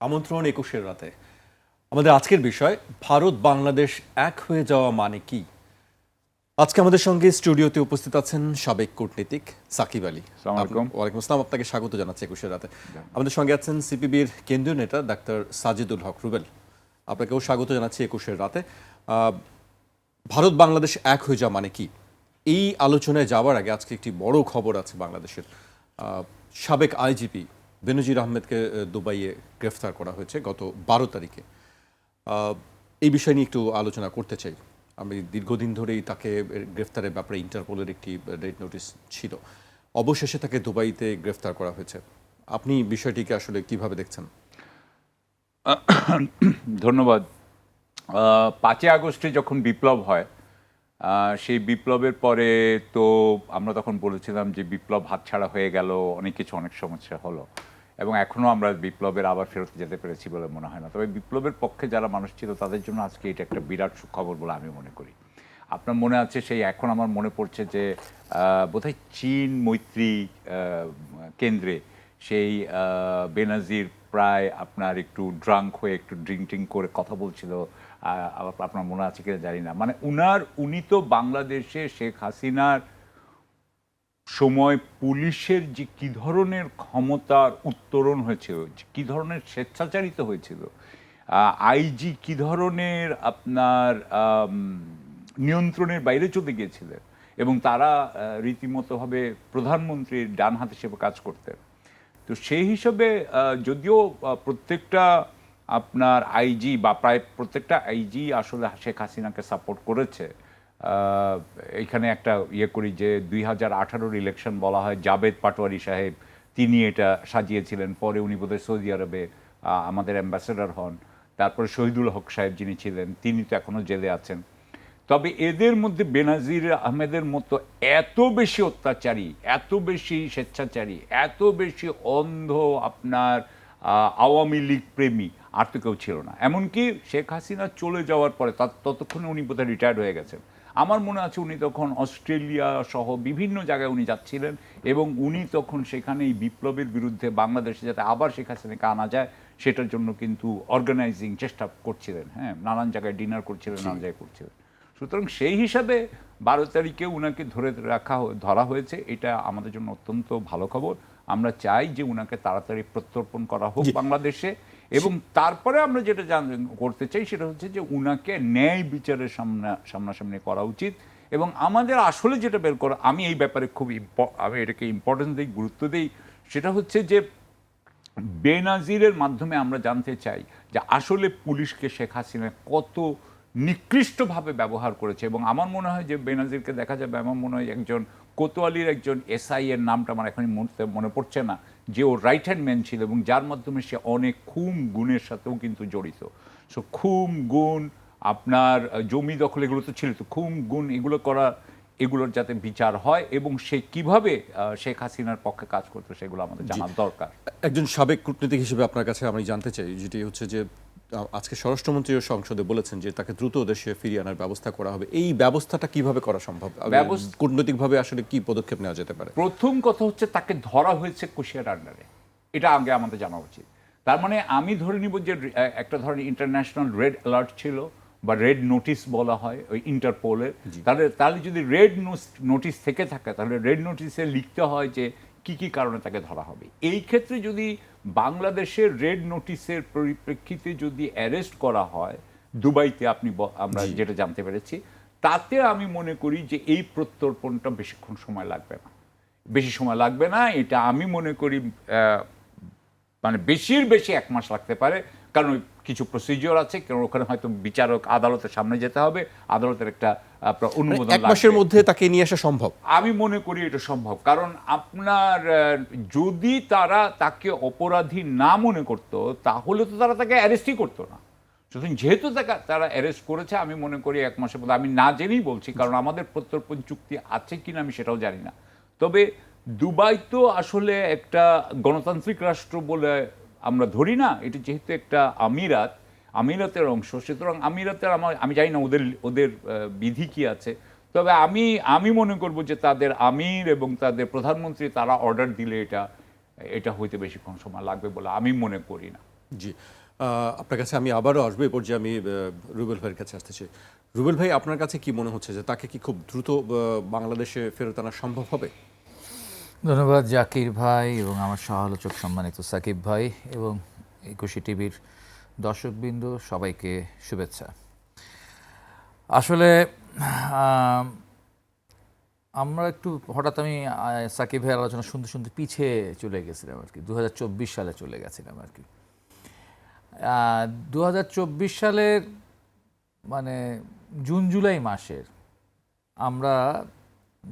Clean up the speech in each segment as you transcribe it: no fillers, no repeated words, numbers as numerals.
আমন্ত্রণ ২১-এর রাতে। আমাদের আজকের বিষয় ভারত বাংলাদেশ এক হয়ে যাওয়া মানে কি। আজকে আমাদের সঙ্গে স্টুডিওতে উপস্থিত আছেন সাবেক কূটনীতিক সাকিব আলী। আসসালামু আলাইকুম। ওয়ালাইকুম আসসালাম, আপনাকে স্বাগত জানাচ্ছি ২১-এর রাতে। আমাদের সঙ্গে আছেন সিপিবির কেন্দ্রীয় নেতা ডাক্তার সাজিদুল হক রুবেল, আপনাকেও স্বাগত জানাচ্ছি ২১-এর রাতে। ভারত বাংলাদেশ এক হয়ে যাওয়া মানে কি, এই আলোচনায় যাওয়ার আগে আজকে একটি বড় খবর আছে বাংলাদেশের। সাবেক আইজিপি বেনজির আহমেদকে দুবাইয়ে গ্রেফতার করা হয়েছে গত ১২ তারিখে। এই বিষয় নিয়ে একটু আলোচনা করতে চাই। আমি দীর্ঘদিন ধরেই তাকে গ্রেফতারের ব্যাপারে ইন্টারপোলের একটি রেড নোটিশ ছিল, অবশেষে তাকে দুবাইতে গ্রেফতার করা হয়েছে। আপনি বিষয়টিকে আসলে কিভাবে দেখছেন? ধন্যবাদ। ৫ই আগস্টে যখন বিপ্লব হয়, সেই বিপ্লবের পরে তো আমরা তখন বলেছিলাম যে বিপ্লব হাতছাড়া হয়ে গেল, অনেক কিছু অনেক সমস্যা হলো, এবং এখনও আমরা বিপ্লবের আবার ফেরত যেতে পেরেছি বলে মনে হয় না। তবে বিপ্লবের পক্ষে যারা মানুষ ছিল তাদের জন্য আজকে এটা একটা বিরাট সুখবর বলে আমি মনে করি। আপনার মনে আছে, সেই এখন আমার মনে পড়ছে যে বোধহয় চীন মৈত্রী কেন্দ্রে সেই বেনাজির প্রায় আপনার একটু ড্রাঙ্ক হয়ে একটু ড্রিঙ্ক করে কথা বলছিল। আপনার মনে আছে কিনা জানি না। মানে উনি তো বাংলাদেশে শেখ হাসিনার সময় পুলিশের যে কী ধরনের ক্ষমতার উত্তরণ হয়েছিল, কী ধরনের স্বেচ্ছাচারিত হয়েছিল, আইজি কী ধরনের আপনার নিয়ন্ত্রণের বাইরে চলে গিয়েছিলেন, এবং তারা রীতিমতোভাবে প্রধানমন্ত্রীর ডান হাত হিসেবে কাজ করতেন। তো সেই হিসাবে যদিও প্রত্যেকটা আপনার আইজি বা প্রায় প্রত্যেকটা আইজি আসলে শেখ হাসিনাকে সাপোর্ট করেছে। এখানে একটা করি যে 2018-র ইলেকশন বলা হয় জাবেদ পাটোয়ারি সাহেব, তিনি এটা সাজিয়েছিলেন। পরে উনি বোধহয় সৌদি আরবে আমাদের অ্যাম্বাসেডর হন। তারপরে শহীদুল হক সাহেব যিনি ছিলেন, তিনি তো এখনও জেলে আছেন। তবে এদের মধ্যে বেনাজির আহমেদের মতো এত বেশি অত্যাচারী, এত বেশি স্বেচ্ছাচারী, এত বেশি অন্ধ আপনার আওয়ামী লীগ প্রেমী আর তো কেউ ছিল না। এমনকি শেখ হাসিনা চলে যাওয়ার পরে ততক্ষণে উনি বোধহয় রিটায়ার্ড হয়ে গেছেন। আমার মনে আছে উনি তখন অস্ট্রেলিয়া সহ বিভিন্ন জায়গায় উনি যাচ্ছিলেন, এবং উনি তখন সেখানে এই বিপ্লবের বিরুদ্ধে বাংলাদেশে যাতে আবার শেখ হাসিনাকে আনা যায় সেটার জন্য কিন্তু অর্গানাইজিং চেষ্টা করছিলেন। হ্যাঁ, নানান জায়গায় ডিনার করছিলেন, নানান জায়গায় করছিলেন। সুতরাং সেই হিসাবে 12 তারিখে উনাকে ধরা হয়েছে, এটা আমাদের জন্য অত্যন্ত ভালো খবর। আমরা চাই যে উনাকে তাড়াতাড়ি প্রত্যর্পণ করা হোক বাংলাদেশে, এবং তারপরে আমরা যেটা করতে চাই সেটা হচ্ছে যে উনাকে ন্যায় বিচারের সামনাসামনি করা উচিত। এবং আমাদের আসলে যেটা বের করা, আমি এই ব্যাপারে আমি এটাকে ইম্পর্টেন্স দিই, গুরুত্ব দিই, সেটা হচ্ছে যে বেনাজিরের মাধ্যমে আমরা জানতে চাই যে আসলে পুলিশকে শেখ হাসিনা কত নিকৃষ্টভাবে ব্যবহার করেছে। এবং আমার মনে হয় যে বেনাজিরকে দেখা যাবে, আমার মনে হয় একজন কোতোয়ালির একজন এসআই এর নামটা আমার এখনই মনে পড়ছে না, যে ও রাইট হ্যান্ড ম্যান ছিল, এবং যার মাধ্যমে সে অনেক খুন গুণের সাথেও কিন্তু জড়িত। সো খুন গুণ, আপনার জমি দখল, এগুলো তো ছিল, তো খুন গুণ এগুলোর যাতে বিচার হয়, এবং সে কিভাবে শেখ হাসিনার পক্ষে কাজ করতো সেগুলো আমাদের জানার দরকার। একজন সাবেক কূটনীতিক হিসেবে আপনার কাছে আমি জানতে চাই, যেটি হচ্ছে যে আজকে স্বরাষ্ট্রমন্ত্রীও সংসদে বলেছেন যে তাকে দ্রুত দেশে ফিরিয়ে আনার ব্যবস্থা করা হবে। এই ব্যবস্থাটা কিভাবে করা সম্ভব? কূটনৈতিকভাবে আসলে কি পদক্ষেপ নেওয়া যেতে পারে? প্রথম কথা হচ্ছে তাকে ধরা হয়েছে কুশিয়ার আন্ডারে, এটা আগে আমাদের জানা উচিত। তার মানে আমি ধরে নিব যে একটা ধরনের ইন্টারন্যাশনাল রেড অ্যালার্ট ছিল, বা রেড নোটিশ বলা হয় ওই ইন্টারপোলের। তাহলে যদি রেড নোটিশ থেকে থাকে, তাহলে রেড নোটিশে লিখতে হয় যে কি কি কারণে তাকে ধরা হবে। এই ক্ষেত্রে যদি বাংলাদেশের রেড নোটিশের পরিপ্রেক্ষিতে যদি অ্যারেস্ট করা হয় দুবাইতে, আমরা যেটা জানতে পেরেছি, তাতে আমি মনে করি যে এই প্রত্যর্পণটা বেশিক্ষণ সময় লাগবে না, বেশি সময় লাগবে না। এটা আমি মনে করি মানে বেশির বেশি 1 মাস লাগতে পারে, কারণ কিছু প্রসিজিওর আছে, কারণ ওখানে হয়তো বিচারক আদালতের সামনে যেতে হবে, আদালতের একটা অনুমোদন লাগবে। 1 মাসের মধ্যে তাকে নিয়ে আসা সম্ভব? আমি মনে করি এটা সম্ভব, কারণ আপনার যদি তারা তাকে অপরাধী না মনে করত, তাহলে তো তারা তাকে অ্যারেস্টই করতো না। সুতরাং যেহেতু তারা অ্যারেস্ট করেছে, আমি মনে করি 1 মাসের মধ্যে। আমি না জেনেই বলছি, কারণ আমাদের প্রত্যর্পণ চুক্তি আছে কিনা আমি সেটাও জানি না। তবে দুবাই তো আসলে একটা গণতান্ত্রিক রাষ্ট্র বলে আমরা ধরি না, এটি যেহেতু একটা আমিরাতের অংশ, সুতরাং আমিরাতের আমি জানি না ওদের বিধি কি আছে। তবে আমি মনে করব যে তাদের আমির এবং তাদের প্রধানমন্ত্রী তারা অর্ডার দিলে এটা হইতে বেশিক্ষণ সময় লাগবে বলে আমি মনে করি না। জি, আপনার কাছে আমি আবারও আসবো। এই পর্যায়ে আমি রুবেল ভাইয়ের কাছে আসতে চাই। রুবেল ভাই, আপনার কাছে কি মনে হচ্ছে যে তাকে কি খুব দ্রুত বাংলাদেশে ফেরত আনা সম্ভব হবে? ধন্যবাদ জাকির ভাই এবং আমার সহ-আলোচক সম্মানিত সাকিব ভাই এবং একুশে টিভির দর্শকবৃন্দ, সবাইকে শুভেচ্ছা। আসলে আমরা একটু হঠাৎ আমি সাকিব ভাইয়ের আলোচনা শুনতে শুনতে পিছিয়ে চলে গেছিলাম আর কি, 2024 সালে চলে গেছিলাম আর কি। 2024 সালের মানে জুন জুলাই মাসের আমরা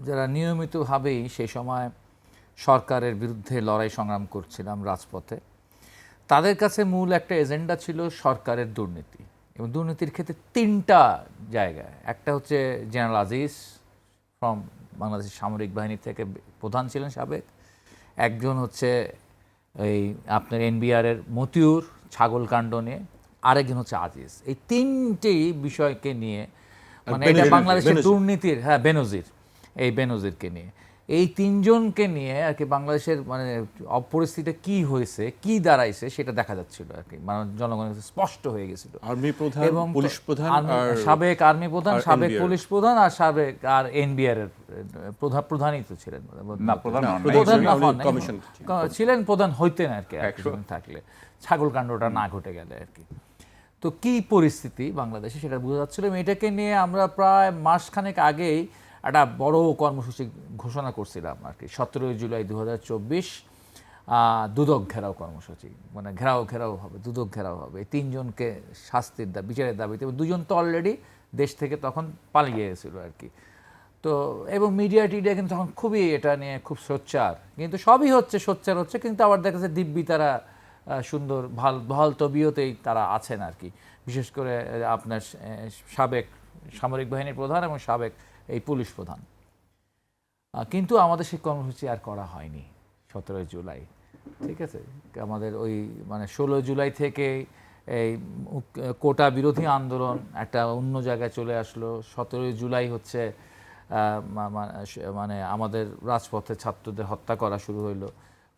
যারা নিয়মিতভাবেই সেই সময় সরকারের বিরুদ্ধে লড়াই সংগ্রাম করছিলাম রাজপথে, তাদের কাছে মূল একটা এজেন্ডা ছিল সরকারের দুর্নীতি। এবং দুর্নীতির ক্ষেত্রে তিনটা জায়গায়, একটা হচ্ছে জেনারেল আজিজ ফ্রম বাংলাদেশের সামরিক বাহিনী থেকে প্রধান ছিলেন সাবেক, একজন হচ্ছে এই আপনার এনবিআরের মতিউর ছাগলকাণ্ড নিয়ে, আরেকজন হচ্ছে আজিজ। এই তিনটি বিষয়কে নিয়ে মানে এটা বাংলাদেশের দুর্নীতির, হ্যাঁ বেনজির, এই বেনজিরকে নিয়ে, এই তিনজনকে নিয়ে আর কি বাংলাদেশের মানে পরিস্থিতিটা কি হয়েছে, কি দাঁড়াইছে সেটা দেখা যাচ্ছিল আর কি, মানে জনগণের কাছে স্পষ্ট হয়ে গেছিল। আর্মি প্রধান, এবং পুলিশ প্রধান, সাবেক আর্মি প্রধান, সাবেক NBR পুলিশ প্রধান আর সাবেক আর এনবিআর এর প্রধানই তো ছিলেন, প্রধান কমিশন ছিলেন, প্রধান হইতেন আর কি একজন থাকলে, ছাগলকাণ্ডটা না ঘটে গেলে আর কি। তো কি পরিস্থিতি বাংলাদেশে সেটা বোঝা যাচ্ছিল। এটাকে নিয়ে আমরা প্রায় মাসখানেক আগেই একটা বড় কর্মসূচি ঘোষণা করছিলাম আর কি, 17 জুলাই 2024, দুদক ঘেরাও কর্মসূচি, মানে ঘেরাও হবে, দুদক ঘেরাও হবে। এই তিনজনকে শাস্তির বিচারের দাবিতে, এবং দুজন তো অলরেডি দেশ থেকে তখন পালিয়ে গেছিল আর কি। তো এবং মিডিয়া টিডিয়া কিন্তু তখন খুবই এটা নিয়ে খুব সোচ্চার, কিন্তু সবই হচ্ছে সোচ্চার হচ্ছে, কিন্তু আবার দেখা যাচ্ছে দিব্যি তারা সুন্দর ভাল তবিয়তেই তারা আছেন আর কি। বিশেষ করে আপনার সাবেক সামরিক বাহিনীর প্রধান এবং সাবেক এই পুলিশ প্রধান। কিন্তু আমাদের সেই কর্মসূচি আর করা হয়নি 17 জুলাই, ঠিক আছে। আমাদের ওই মানে 16 জুলাই থেকে এই কোটা বিরোধী আন্দোলন একটা অন্য জায়গায় চলে আসলো। 17 জুলাই হচ্ছে মানে আমাদের রাজপথে ছাত্রদের হত্যা করা শুরু হইলো।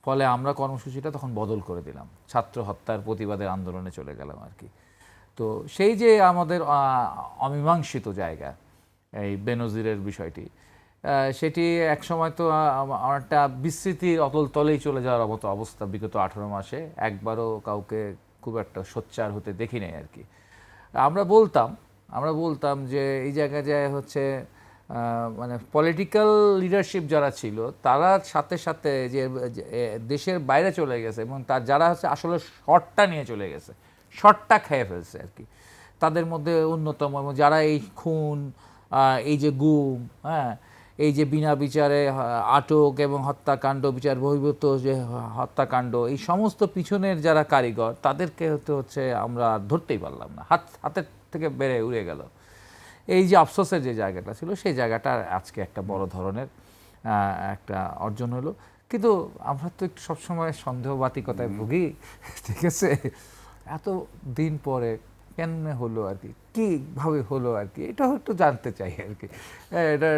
ফলে আমরা কর্মসূচিটা তখন বদল করে দিলাম, ছাত্র হত্যার প্রতিবাদের আন্দোলনে চলে গেলাম আর কি। তো সেই যে আমাদের অমীমাংসিত জায়গা এই বেনজিরের বিষয়টি, সেটি একসময় তো একটা বিস্মৃতির অতল তলেই চলে যাওয়ার মতো অবস্থা। বিগত 18 মাসে একবারও কাউকে খুব একটা সোচ্চার হতে দেখি নাই আর কি। আমরা বলতাম যে এই জায়গায় হচ্ছে মানে পলিটিক্যাল লিডারশিপ যারা ছিল তারা সাথে সাথে যে দেশের বাইরে চলে গেছে, এবং তার যারা হচ্ছে আসলে শর্টটা নিয়ে চলে গেছে, শর্টটা খেয়ে ফেলছে আর কি, তাদের মধ্যে অন্যতম, এবং যারা এই খুন, এই যে গুম, হ্যাঁ, এই যে বিনা বিচারে আটক এবং হত্যাকাণ্ড, বিচার বহির্ভূত যে হত্যাকাণ্ড, এই সমস্ত পিছনের যারা কারিগর, তাদেরকে হচ্ছে আমরা ধরতেই পারলাম না, হাতের থেকে বেড়ে উড়ে গেল। এই যে আফসোসের যে জায়গাটা ছিল, সেই জায়গাটা আজকে একটা বড় ধরনের একটা অর্জন হলো। কিন্তু আমরা তো একটু সবসময় সন্দেহবাতিকতায় ভুগি, ঠিক আছে। এত দিন পরে কেন হলো আর কি, কীভাবে হলো আর কি, এটাও একটু জানতে চাই আর কি। এটা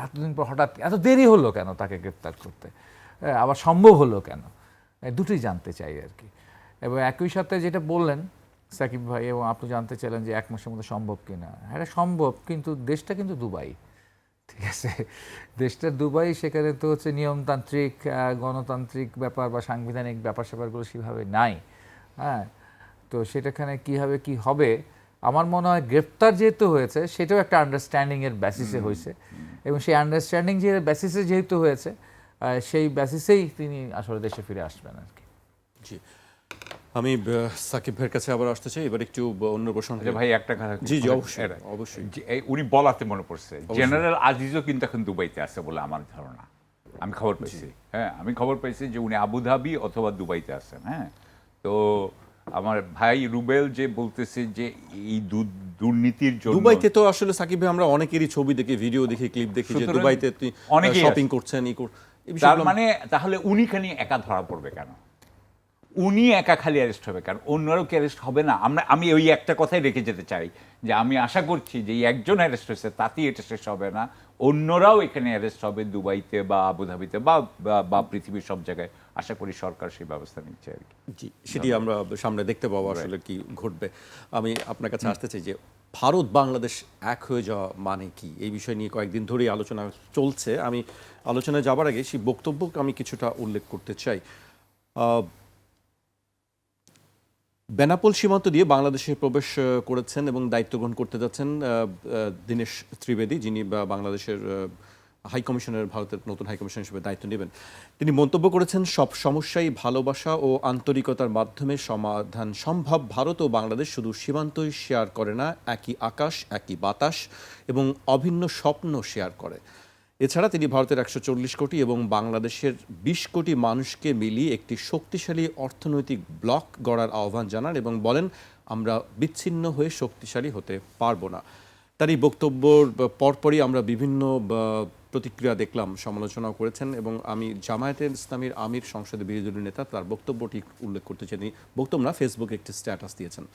এতদিন পর হঠাৎ এত দেরি হলো কেন তাকে গ্রেপ্তার করতে, আবার সম্ভব হলো কেন, দুটোই জানতে চাই আর কি। এবং একই সাথে যেটা বললেন সাকিব ভাই, এবং আপনি জানতে চাইলেন যে 1 মাসের মধ্যে সম্ভব কিনা, এটা সম্ভব, কিন্তু দেশটা কিন্তু দুবাই, ঠিক আছে। দেশটা দুবাই, সেখানে তো হচ্ছে নিয়মতান্ত্রিক গণতান্ত্রিক ব্যাপার বা সাংবিধানিক ব্যাপার স্যাপারগুলো সেভাবে নাই, হ্যাঁ। তো সেটাখানে কীভাবে কি হবে, আমার মনে হয় গ্রেপ্তার যেহেতু হয়েছে সেটাও একটা আন্ডারস্ট্যান্ডিংয়ের বেসিসে হয়েছে, এবং সেই আন্ডারস্ট্যান্ডিং যে বেসিসে যেহেতু হয়েছে, সেই বেসিসেই তিনি আসলে দেশে ফিরে আসবেন আর কি। জি, আমি সাকিব ভাইয়ের কাছে আবার আসতে চাই, এবার একটু অন্য প্রশ্ন। ভাই একটা কথা, জি অবশ্যই উনি বলাতে মনে পড়ছে, জেনারেল আজিজও কিন্তু এখন দুবাইতে আছে বলে আমার ধারণা, আমি খবর পেয়েছি। হ্যাঁ, আমি খবর পেয়েছি যে উনি আবুধাবি অথবা দুবাইতে আছেন। হ্যাঁ, তো আমার ভাই রুবেল যে বলতেছে যে এই দুর্নীতির জন্য দুবাইতে তো আসলে সাকিব ভাই আমরা অনেকেরই ছবি দেখি, ভিডিও দেখি, ক্লিপ দেখি যে দুবাইতে অনেকেই শপিং করছেন, তার মানে তাহলে উনি খালি একা ধরা পড়বে কেন, উনি একা খালি অ্যারেস্ট হবে কেন, অন্যরাও কি অ্যারেস্ট হবে না? আমি ওই একটা কথাই রেখে যেতে চাই যে আমি আশা করছি যে এই একজন অ্যারেস্ট হয়েছে তাতেই এটা শেষ হবে না, অন্যরাও এখানে অ্যারেস্ট হবে দুবাইতে বা আবুধাবিতে বা পৃথিবীর সব জায়গায়। আশা করি সরকার সেই ব্যবস্থা নিচ্ছে আর কি। জি, সেটি আমরা সামনে দেখতে পাবো আসলে কি ঘটবে। আমি আপনার কাছে আসতে চাই যে ভারত বাংলাদেশ এক হয়ে যাওয়া মানে কি, এই বিষয় নিয়ে কয়েকদিন ধরেই আলোচনা চলছে। আমি আলোচনায় যাবার আগে সেই বক্তব্যকে আমি কিছুটা উল্লেখ করতে চাই। বেনাপোল সীমান্ত দিয়ে বাংলাদেশে প্রবেশ করেছেন এবং দায়িত্ব গ্রহণ করতে যাচ্ছেন দীনেশ ত্রিবেদী, যিনি বাংলাদেশের হাই কমিশনের, ভারতের নতুন হাই কমিশনার হিসেবে দায়িত্ব নেবেন। তিনি মন্তব্য করেছেন, সব সমস্যাই ভালোবাসা ও আন্তরিকতার মাধ্যমে সমাধান সম্ভব। ভারত ও বাংলাদেশ শুধু সীমান্তই শেয়ার করে না, একই আকাশ, একই বাতাস এবং অভিন্ন স্বপ্ন শেয়ার করে। এছাড়া তিনি ভারতের 140 কোটি এবং বাংলাদেশের 20 কোটি মানুষকে মিলিয়ে একটি শক্তিশালী অর্থনৈতিক ব্লক গড়ার আহ্বান জানান এবং বলেন, আমরা বিচ্ছিন্ন হয়ে শক্তিশালী হতে পারবো না। তার এই বক্তব্যর পরপরই আমরা বিভিন্ন প্রতিক্রিয়া দেখলাম, সমালোচনাও করেছেন এবং আমি জামায়াতে ইসলামীর আমির, সংসদের বিরোধী দলীয় নেতা, তার বক্তব্যটি উল্লেখ করতে চাই। তিনি বক্তব্য না, ফেসবুকে একটি স্ট্যাটাস দিয়েছেন।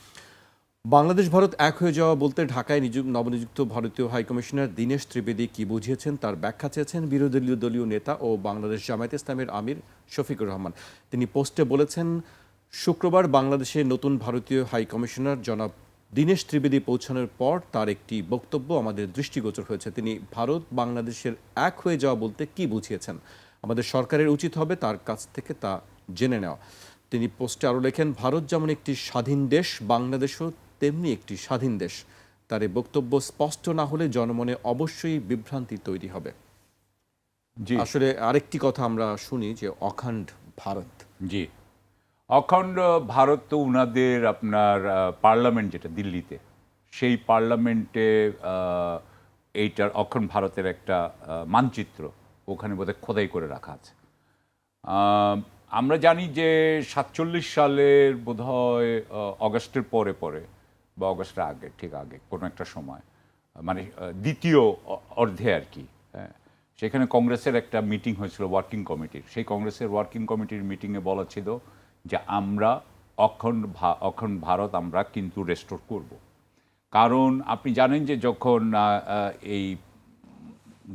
বাংলাদেশ ভারত এক হয়ে যাওয়া বলতে ঢাকায় নবনিযুক্ত ভারতীয় হাইকমিশনার দীনেশ ত্রিবেদী কি বুঝিয়েছেন তার ব্যাখ্যা চেয়েছেন বিরোধী দলীয় নেতা ও বাংলাদেশ জামায়াতে ইসলামের আমির শফিকুর রহমান। তিনি পোস্টে বলেছেন, শুক্রবার বাংলাদেশে নতুন ভারতীয় হাইকমিশনার জনাব দীনেশ ত্রিবেদী পৌঁছানোর পর তার একটি বক্তব্য আমাদের দৃষ্টিগোচর হয়েছে। তিনি ভারত বাংলাদেশের এক হয়ে যাওয়া বলতে কি বুঝিয়েছেন, আমাদের সরকারের উচিত হবে তার কাছ থেকে তা জেনে নেওয়া। তিনি পোস্টে আরও লেখেন, ভারত যেমন একটি স্বাধীন দেশ, বাংলাদেশও তেমনি একটি স্বাধীন দেশ। তার এই বক্তব্য স্পষ্ট না হলে জনমনে অবশ্যই বিভ্রান্তি তৈরি হবে। আসলে আরেকটি কথা আমরা শুনি যে অখণ্ড ভারত। জি, অখণ্ড ভারত তো উনাদের আপনার পার্লামেন্ট যেটা দিল্লিতে, সেই পার্লামেন্টে এইটার অখণ্ড ভারতের একটা মানচিত্র ওখানে বোধহয় খোদাই করে রাখা আছে। আমরা জানি যে 47 সালের বোধহয় অগস্টের পরে পরে বা অগস্টের আগে, ঠিক আগে কোনো একটা সময়, মানে দ্বিতীয় অর্ধে আর কি, হ্যাঁ, সেখানে কংগ্রেসের একটা মিটিং হয়েছিল ওয়ার্কিং কমিটির। সেই কংগ্রেসের ওয়ার্কিং কমিটির মিটিংয়ে বলা ছিল যে আমরা অখণ্ড ভারত আমরা কিন্তু রেস্টোর করব। কারণ আপনি জানেন যে যখন এই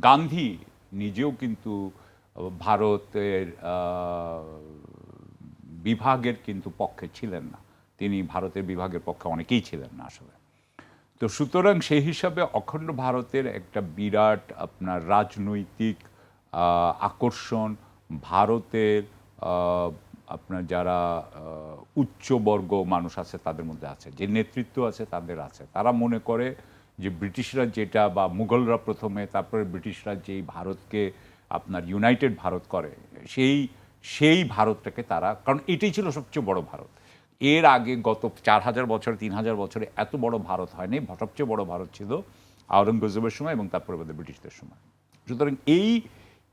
গান্ধী নিজেও কিন্তু ভারতের বিভাগের কিন্তু পক্ষে ছিলেন না, তিনি ভারতের বিভাগের পক্ষে অনেকেই ছিলেন না আসলে। তো সুতরাং সেই হিসাবে অখণ্ড ভারতের একটা বিরাট আপনার রাজনৈতিক আকর্ষণ ভারতের আপনার যারা উচ্চবর্গ মানুষ আছে তাদের মধ্যে আছে, যে নেতৃত্ব আছে তাদের আছে। তারা মনে করে যে ব্রিটিশরা যেটা, বা মুঘলরা প্রথমে, তারপরে ব্রিটিশরা যেই ভারতকে আপনার ইউনাইটেড ভারত করে, সেই ভারতটাকে তারা, কারণ এটাই ছিল সবচেয়ে বড় ভারত। এর আগে গত 4000 বছর 3000 বছরে এত বড় ভারত হয়নি। সবচেয়ে বড় ভারত ছিল আওরঙ্গজেবের সময় এবং তারপরে ব্রিটিশদের সময়। সুতরাং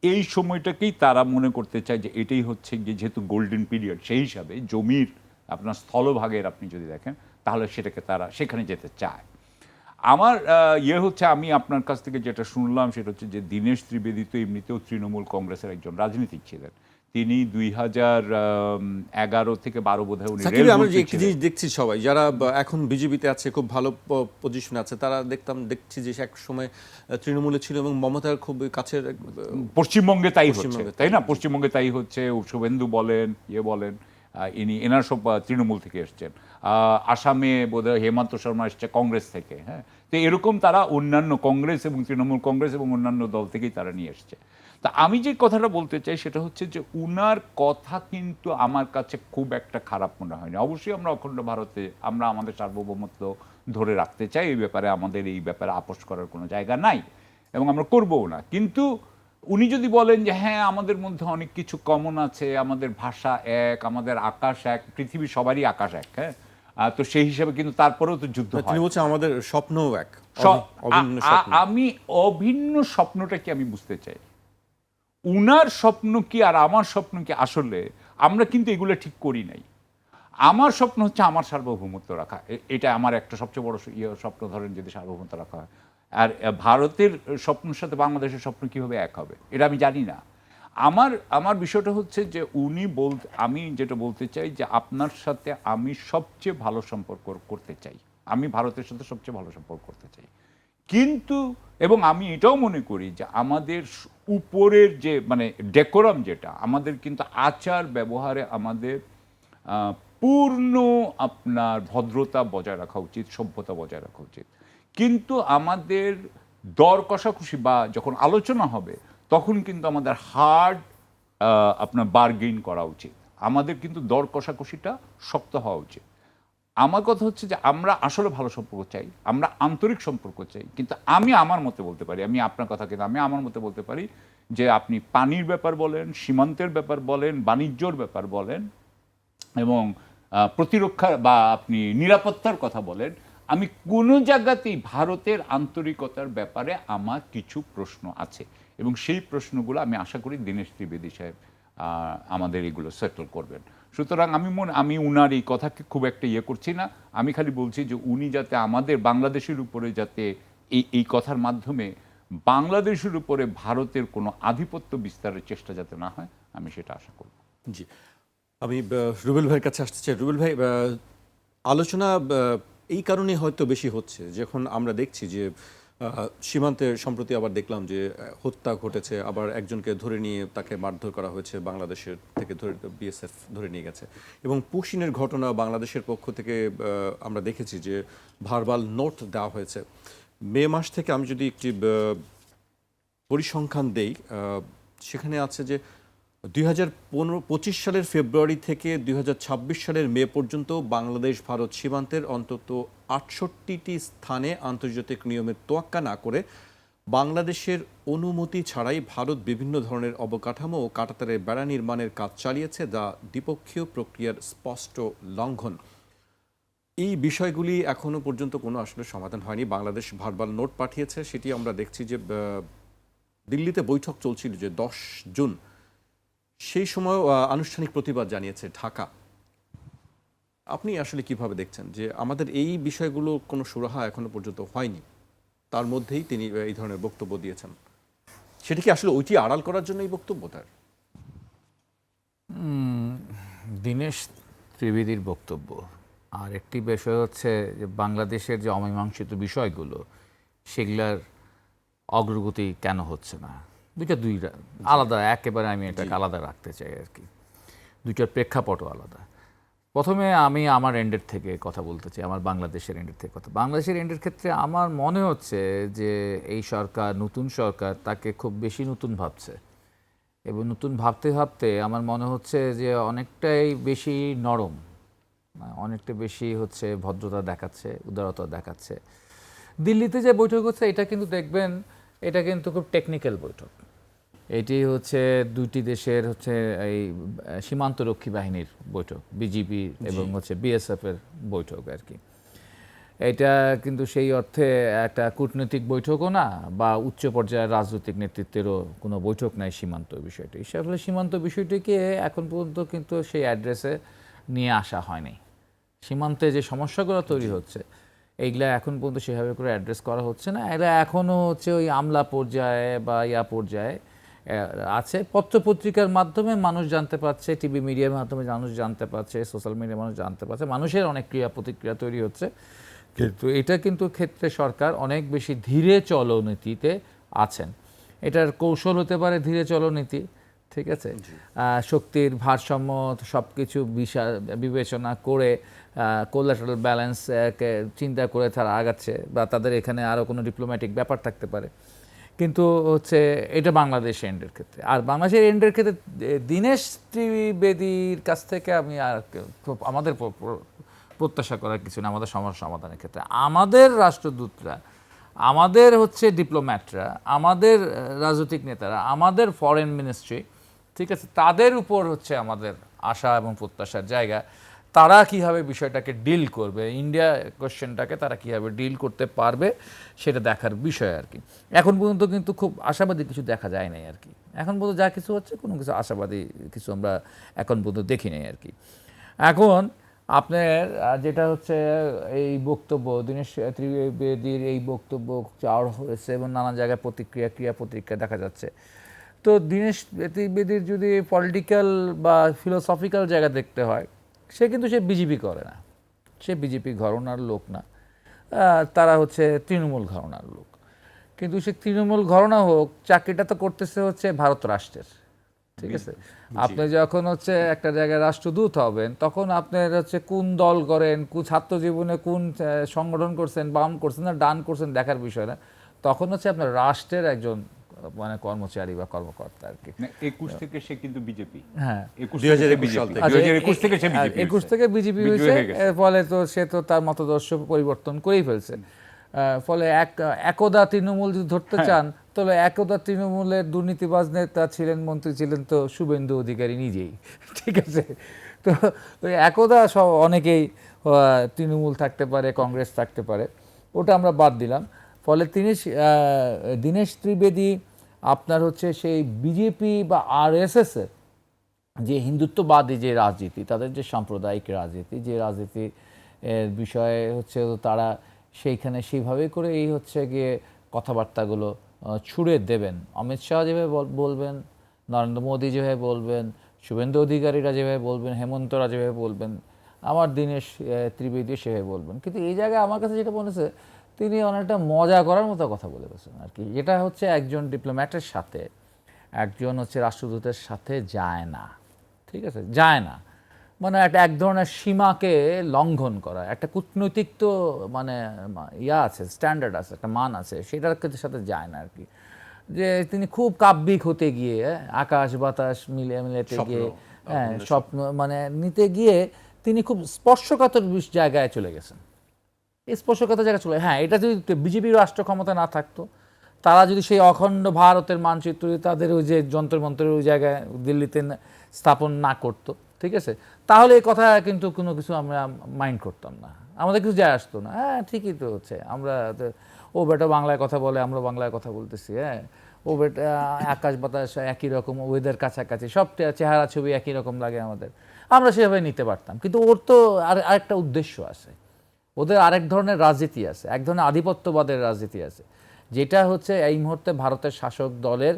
এই সময়টাকেই তারা মনে করতে চায় যে এটাই হচ্ছে যেহেতু গোল্ডেন পিরিয়ড, সেই হিসাবে জমির আপনার স্থলভাগের আপনি যদি দেখেন তাহলে সেটাকে তারা সেখানে যেতে চায়। আমার হচ্ছে, আমি আপনার কাছ থেকে যেটা শুনলাম সেটা হচ্ছে যে দীনেশ ত্রিবেদী তো এমনিতেও তৃণমূল কংগ্রেসের একজন রাজনীতিক ছিলেন। তিনি 2011 থেকে 12 বোধহয় উনি আমরা যে একটি জিনিস দেখছি, সবাই যারা এখন বিজেপিতে আছে, খুব ভালো পজিশনে আছে, তারা দেখছি যে এক সময় তৃণমূলে ছিল এবং মমতার খুব কাছের। পশ্চিমবঙ্গে তাই হচ্ছে, তাই না? পশ্চিমবঙ্গে তাই হচ্ছে। শুভেন্দু বলেন, বলেন, এনার সব তৃণমূল থেকে এসছেন। আসামে বোধহয় হেমন্ত শর্মা এসছে কংগ্রেস থেকে। হ্যাঁ, তো এরকম তারা অন্যান্য কংগ্রেস এবং তৃণমূল কংগ্রেস এবং অন্যান্য দল থেকেই তারা নিয়ে এসছে। তা আমি যে কথাটা বলতে চাই সেটা হচ্ছে যে উনার কথা কিন্তু আমার কাছে খুব একটা খারাপ মনে হয়নি। অবশ্যই আমরা অখণ্ড ভারতে আমরা আমাদের সার্বভৌমত্ব ধরে রাখতে চাই, এই ব্যাপারে আমাদের এই ব্যাপারে আপোষ করার কোনো জায়গা নাই এবং আমরা করবও না। কিন্তু উনি যদি বলেন যে হ্যাঁ আমাদের মধ্যে অনেক কিছু কমন আছে, আমাদের ভাষা এক, আমাদের আকাশ এক, পৃথিবী সবারই আকাশ এক, হ্যাঁ, তো সেই হিসাবে কিন্তু তারপরেও তো যুদ্ধ হয়। তিনি বলছেন আমাদের স্বপ্নও এক। আমি অভিন্ন স্বপ্নটা কি আমি বুঝতে চাই, উনার স্বপ্ন কি আর আমার স্বপ্ন কি? আসলে আমরা কিন্তু এগুলো ঠিক করি নাই। আমার স্বপ্ন হচ্ছে আমার সার্বভৌমত্ব রাখা, এটা আমার একটা সবচেয়ে বড় স্বপ্ন, ধরেন যদি সার্বভৌমত্ব রাখা হয়। আর ভারতের স্বপ্নের সাথে বাংলাদেশের স্বপ্ন কীভাবে এক হবে এটা আমি জানি না। আমার বিষয়টা হচ্ছে যে আমি যেটা বলতে চাই যে আপনার সাথে আমি সবচেয়ে ভালো সম্পর্ক করতে চাই, আমি ভারতের সাথে সবচেয়ে ভালো সম্পর্ক করতে চাই, কিন্তু এবং আমি এটাও মনে করি যে আমাদের উপরের যে মানে ডেকোরাম যেটা আমাদের কিন্তু আচার ব্যবহারে আমাদের পূর্ণ আপনার ভদ্রতা বজায় রাখা উচিত, সভ্যতা বজায় রাখা উচিত। কিন্তু আমাদের দর কষাকষি বা যখন আলোচনা হবে তখন কিন্তু আমাদের হার্ড আপনার বার্গেইন করা উচিত। আমাদের কিন্তু দর কষাকষিটা শক্ত হওয়া উচিত। আমার কথা হচ্ছে যে আমরা আসলে ভালো সম্পর্ক চাই, আমরা আন্তরিক সম্পর্ক চাই, কিন্তু আমি আমার মতে বলতে পারি, আমি আপনার কথা কিন্তু আমি আমার মতে বলতে পারি যে আপনি পানির ব্যাপার বলেন, সীমান্তের ব্যাপার বলেন, বাণিজ্যর ব্যাপার বলেন এবং প্রতিরক্ষা বা আপনি নিরাপত্তার কথা বলেন, আমি কোনো জায়গাতেই ভারতের আন্তরিকতার ব্যাপারে আমার কিছু প্রশ্ন আছে এবং সেই প্রশ্নগুলো আমি আশা করি দীনেশ ত্রিবেদী সাহেব আমাদের এগুলো সেটেল করবেন। সুতরাং আমি উনার এই কথাকে খুব একটা ইয়ে করছি না, আমি খালি বলছি যে উনি যাতে আমাদের বাংলাদেশের উপরে যাতে এই কথার মাধ্যমে বাংলাদেশের উপরে ভারতের কোনো আধিপত্য বিস্তারের চেষ্টা যাতে না হয়, আমি সেটা আশা করব। জি, আমি রুবেল ভাইয়ের কাছে আসতে চাই। রুবেল ভাই, আলোচনা এই কারণে হয়তো বেশি হচ্ছে, যখন আমরা দেখছি যে সীমান্তে সম্প্রতি আবার দেখলাম যে হত্যা ঘটেছে, আবার একজনকে ধরে নিয়ে তাকে মারধর করা হয়েছে, বাংলাদেশের থেকে ধরে বিএসএফ ধরে নিয়ে গেছে, এবং পুশিনের ঘটনা বাংলাদেশের পক্ষ থেকে আমরা দেখেছি যে ভার্বাল নোট দেওয়া হয়েছে। মে মাস থেকে আমি যদি একটি পরিসংখ্যান দেই, সেখানে আছে যে 2025 সালের ফেব্রুয়ারি থেকে 2026 সালের মে পর্যন্ত বাংলাদেশ ভারত সীমান্তের অন্তত 68টি স্থানে আন্তর্জাতিক নিয়মের তোয়াক্কা না করে বাংলাদেশের অনুমতি ছাড়াই ভারত বিভিন্ন ধরনের অবকাঠামো ও কাঁটাতারের বেড়া নির্মাণের কাজ চালিয়েছে, যা দ্বিপক্ষীয় প্রক্রিয়ার স্পষ্ট লঙ্ঘন। এই বিষয়গুলি এখনো পর্যন্ত কোনো আসলে সমাধান হয়নি। বাংলাদেশ ভার্বাল নোট পাঠিয়েছে, সেটি আমরা দেখছি যে দিল্লিতে বৈঠক চলছিল যে 10 জুন, সেই সময় আনুষ্ঠানিক প্রতিবাদ জানিয়েছে ঢাকা। আপনি আসলে কিভাবে দেখছেন যে আমাদের এই বিষয়গুলো কোনো সুরাহা এখনো পর্যন্ত হয়নি, তার মধ্যেই তিনি এই ধরনের বক্তব্য দিয়েছেন? সেটা কি আসলে ওইটি আড়াল করার জন্য এই বক্তব্য তার? দীনেশ ত্রিবেদীর বক্তব্য আর একটি বিষয় হচ্ছে যে বাংলাদেশের যে অমীমাংসিত বিষয়গুলো, সেগুলার অগ্রগতি কেন হচ্ছে না, দুইটা আলাদা, একেবারে আমি এটাকে আলাদা রাখতে চাই আর কি, দুইটার প্রেক্ষাপটও আলাদা। প্রথমে আমি আমার এন্ডের থেকে কথা বলতে চাই, আমার বাংলাদেশের এন্ডের থেকে কথা। বাংলাদেশের এন্ডের ক্ষেত্রে আমার মনে হচ্ছে যে এই সরকার, নতুন সরকার, তাকে খুব বেশি নতুন ভাবছে এবং নতুন ভাবতে ভাবতে আমার মনে হচ্ছে যে অনেকটাই বেশি নরম, অনেকটা বেশি হচ্ছে ভদ্রতা দেখাচ্ছে, উদারতা দেখাচ্ছে। দিল্লিতে যে বৈঠক হচ্ছে এটা কিন্তু দেখবেন, এটা কিন্তু খুব টেকনিক্যাল বৈঠক। এটি হচ্ছে দুইটি দেশের হচ্ছে এই সীমান্তরক্ষী বাহিনীর বৈঠক, বিজিবি এবং হচ্ছে বিএসএফ এর বৈঠক আর কি। এটা কিন্তু সেই অর্থে একটা কূটনৈতিক বৈঠকও না বা উচ্চ পর্যায়ের রাজনৈতিক নেতৃত্বেরও কোনো বৈঠক নাই সীমান্ত বিষয়টি। আসলে সীমান্ত বিষয়টিকে এখন পর্যন্ত কিন্তু সেই অ্যাড্রেসে নিয়ে আসা হয়নি। সীমান্তে যে সমস্যাগুলো তৈরি হচ্ছে এইগুলা এখন পর্যন্ত সেভাবে করে অ্যাড্রেস করা হচ্ছে না। এরা এখনও হচ্ছে ওই আমলা পর্যায়ে বা পর্যায়ে আছে। পত্রপত্রিকার মাধ্যমে মানুষ জানতে পারছে, টিভি মিডিয়ার মাধ্যমে মানুষ জানতে পারছে, সোশ্যাল মিডিয়ার মানুষ জানতে পারছে, মানুষের অনেক ক্রিয়া প্রতিক্রিয়া তৈরি হচ্ছে। কিন্তু এটা কিন্তু ক্ষেত্রে সরকার অনেক বেশি ধীরে চলনীতিতে আছেন। এটার কৌশল হতে পারে ধীরে চলনীতি, ঠিক আছে, শক্তির ভারসাম্য সব কিছু বিবেচনা করে কোলাটারাল ব্যালেন্স চিন্তা করে তারা আগাচ্ছে, বা তাদের এখানে আরও কোনো ডিপ্লোম্যাটিক ব্যাপার থাকতে পারে। কিন্তু হচ্ছে এটা বাংলাদেশ এন্ডের ক্ষেত্রে। আর বাংলাদেশের এন্ডের ক্ষেত্রে দীনেশ ত্রিবেদীর কাছ থেকে আমি আর আমাদের প্রত্যাশা করার কিছু না। আমাদের সমস্যা সমাধানের ক্ষেত্রে আমাদের রাষ্ট্রদূতরা, আমাদের হচ্ছে ডিপ্লোম্যাটরা, আমাদের রাজনৈতিক নেতারা, আমাদের ফরেন মিনিস্ট্রি, ঠিক আছে, তাদের উপর হচ্ছে আমাদের আশা এবং প্রত্যাশার জায়গা। তারা কীভাবে বিষয়টাকে ডিল করবে, ইন্ডিয়া কোয়েশ্চেনটাকে তারা কীভাবে ডিল করতে পারবে, সেটা দেখার বিষয় আর কি। এখন পর্যন্ত কিন্তু খুব আশাবাদী কিছু দেখা যায় নাই আর কি। এখন পর্যন্ত যা কিছু হচ্ছে কোনো কিছু আশাবাদী কিছু আমরা এখন পর্যন্ত দেখি নাই আর কি। এখন আপনার যেটা হচ্ছে এই বক্তব্য, দীনেশ ত্রিবেদীর এই বক্তব্য চাওয়া হয়েছে এবং নানা জায়গায় ক্রিয়া প্রতিক্রিয়া দেখা যাচ্ছে। তো দীনেশ ত্রিবেদীর যদি পলিটিক্যাল বা ফিলোসফিক্যাল জায়গা দেখতে হয়, সে কিন্তু সে বিজেপি করে না, সে বিজেপি ঘরানার লোক না, তারা হচ্ছে তৃণমূল ঘরানার লোক। কিন্তু সে তৃণমূল ঘরানা হোক, চাকরিটা তো করতেছে হচ্ছে ভারত রাষ্ট্রের, ঠিক আছে? আপনি যখন হচ্ছে একটা জায়গায় রাষ্ট্রদূত হবেন, তখন আপনার হচ্ছে কোন দল করেন, কোন ছাত্র জীবনে কোন সংগঠন করছেন, বাম করছেন না ডান করছেন দেখার বিষয় না, তখন হচ্ছে আপনার রাষ্ট্রের একজন মানে কর্মচারী বা কর্মকর্তা আর কি। 21 থেকে সে কিন্তু বিজেপি, হ্যাঁ 2021 সাল থেকে, 2021 থেকে সে বিজেপি, 21 থেকে বিজেপি হয়েছে, এর ফলে তো সে তো তার মতাদর্শ পরিবর্তন করেই ফেলছে। ফলে একদা তৃণমূল যদি ধরতে চান, তাহলে একদা তৃণমূলের দুর্নীতিবাজ নেতা ছিলেন, মন্ত্রী ছিলেন তো শুভেন্দু অধিকারী নিজেই, ঠিক আছে? তো ওই একদা সব অনেকেই তৃণমূল থাকতে পারে, কংগ্রেস থাকতে পারে, ওটা আমরা বাদ দিলাম। ফলে দীনেশ ত্রিবেদী আপনার হচ্ছে সেই বিজেপি বা আরএসএস এর যে হিন্দুত্ববাদী যে রাজনীতি, তাদের যে সাম্প্রদায়িক রাজনীতি, যে রাজনীতি এর বিষয়ে হচ্ছে তারা সেইখানে সেইভাবে করে এই হচ্ছে গিয়ে কথাবার্তাগুলো ছুড়ে দেবেন। অমিত শাহ যেভাবে বলবেন, নরেন্দ্র মোদী যেভাবে বলবেন, শুভেন্দু অধিকারীরা যেভাবে বলবেন, হেমন্তরা যেভাবে বলবেন, আমার দীনেশ ত্রিবেদী সেভাবে বলবেন। কিন্তু এই জায়গায় আমার কাছে যেটা মনে হচ্ছে, তিনি অনেকটা মজা করার মতো কথা বলে গেছেন আর কি। এটা হচ্ছে একজন ডিপ্লোম্যাটের সাথে একজন হচ্ছে রাষ্ট্রদূতের সাথে যায় না, ঠিক আছে? যায় না মানে একটা এক ধরনের সীমাকে লঙ্ঘন করা, একটা কূটনৈতিক তো মানে ইয়া আছে, স্ট্যান্ডার্ড আছে, একটা মান আছে, সেটার সাথে যায় না আর কি। যে তিনি খুব কাব্যিক হতে গিয়ে, আকাশ বাতাস মিলেতে গিয়ে, হ্যাঁ স্বপ্ন মানে নিতে গিয়ে তিনি খুব স্পর্শকাতর জায়গায় চলে গেছেন। এই স্পর্শকাতর জায়গায় চলে, হ্যাঁ এটা যদি বিজেপির রাষ্ট্র ক্ষমতা না থাকতো, তারা যদি সেই অখণ্ড ভারতের মানচিত্র তাদের ওই যে যন্ত্র মন্ত্রের ওই জায়গায় দিল্লিতে স্থাপন না করতো, ঠিক আছে, তাহলে এই কথা কিন্তু কোনো কিছু আমরা মাইন্ড করতাম না, আমাদের কিছু যায় আসতো না। হ্যাঁ ঠিকই তো হচ্ছে, আমরা ও বেটা বাংলায় কথা বলে, আমরা বাংলায় কথা বলতেছি, হ্যাঁ ও বেটা আকাশ বাতাস একই রকম, ওয়েদার কাছাকাছি, সব চেহারা ছবি একই রকম লাগে আমাদের, আমরা সেভাবে নিতে পারতাম। কিন্তু ওর তো আরেকটা উদ্দেশ্য আছে, ওদের আরেক ধরনের রাজনীতি আছে, এক ধরনের আধিপত্যবাদের রাজনীতি আছে, যেটা হচ্ছে এই মুহূর্তে ভারতের শাসক দলের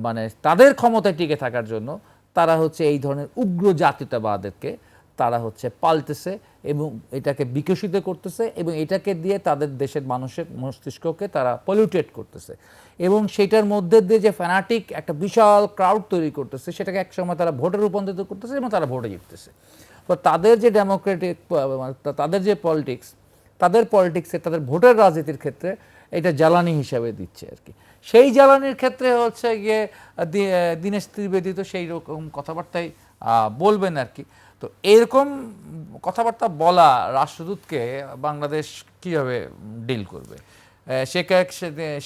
মানে তাদের ক্ষমতায় টিকে থাকার জন্য তারা হচ্ছে এই ধরনের উগ্র জাতীয়তাবাদকে তারা হচ্ছে পাল্টেছে এবং এটাকে বিকশিত করতেছে এবং এটাকে দিয়ে তাদের দেশের মানুষের মস্তিষ্ককে তারা পলিউটেট করতেছে এবং সেটার মধ্যে দিয়ে যে ফ্যানাটিক একটা বিশাল ক্রাউড তৈরি করতেছে, সেটাকে একসময় তারা ভোটে রূপান্তরিত করতেছে এবং তারা ভোটে জিততেছে। তো তাদের যে ডেমোক্রেটিক, তাদের যে পলিটিক্স, তাদের পলিটিক্সে তাদের ভোটের রাজনীতির ক্ষেত্রে এটা জ্বালানি হিসাবে দিচ্ছে আর কি। সেই জ্বালানির ক্ষেত্রে হচ্ছে গিয়ে দীনেশ ত্রিবেদী তো সেই রকম কথাবার্তাই বলবেন আর কি। তো এরকম কথাবার্তা বলা রাষ্ট্রদূতকে বাংলাদেশ কীভাবে ডিল করবে?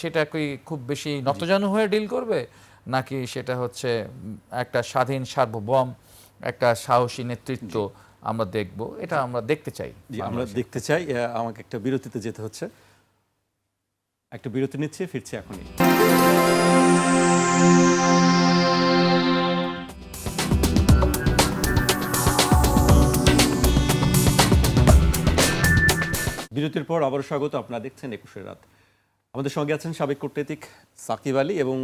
সেটা কি খুব বেশি নতজানু হয়ে ডিল করবে, নাকি সেটা হচ্ছে একটা স্বাধীন সার্বভৌম একটা সাহসী নেতৃত্ব আমরা দেখব? এটা আমরা দেখতে চাই। আমরা দেখতে চাই। আমাকে একটা বিরতিতে যেতে হচ্ছে, একটা বিরতি নিচ্ছে, ফিরছি এখনই। বিরতির পর আবারও স্বাগত, আপনারা দেখছেন 21 রাত। আমাদের সঙ্গে আছেন সাবেক কূটনীতিক সাকিব আলী এবং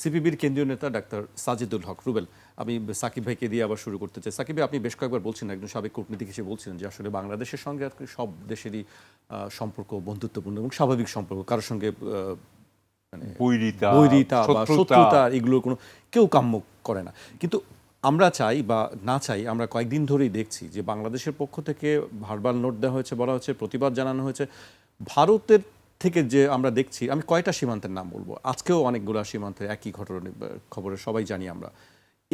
সিপিবির কেন্দ্রীয় নেতা ডাক্তার সাজিদুল হক রুবেল। আমি সাকিব ভাইকে দিয়ে আবার শুরু করতে চাই। সাকিব ভাই, আপনি বেশ কয়েকবার বলছেন, একজন সাবেক কূটনীতিক হিসেবে বলছিলেন যে আসলে বাংলাদেশের সঙ্গে সব দেশেরই সম্পর্ক বন্ধুত্বপূর্ণ এবং স্বাভাবিক সম্পর্ক, কারোর সঙ্গে মানে বৈরিতা বা শত্রুতা এগুলো কোনো কেউ কাম্য করে না। কিন্তু আমরা চাই বা না চাই, আমরা কয়েকদিন ধরেই দেখছি যে বাংলাদেশের পক্ষ থেকে ভার্বাল নোট দেওয়া হয়েছে, বলা হচ্ছে, প্রতিবাদ জানানো হয়েছে। ভারতের থেকে যে আমরা দেখছি, আমি কয়টা সীমান্তের নাম বলবো, আজকেও অনেকগুলো সীমান্তে একই ঘটনা খবরে সবাই জানি আমরা।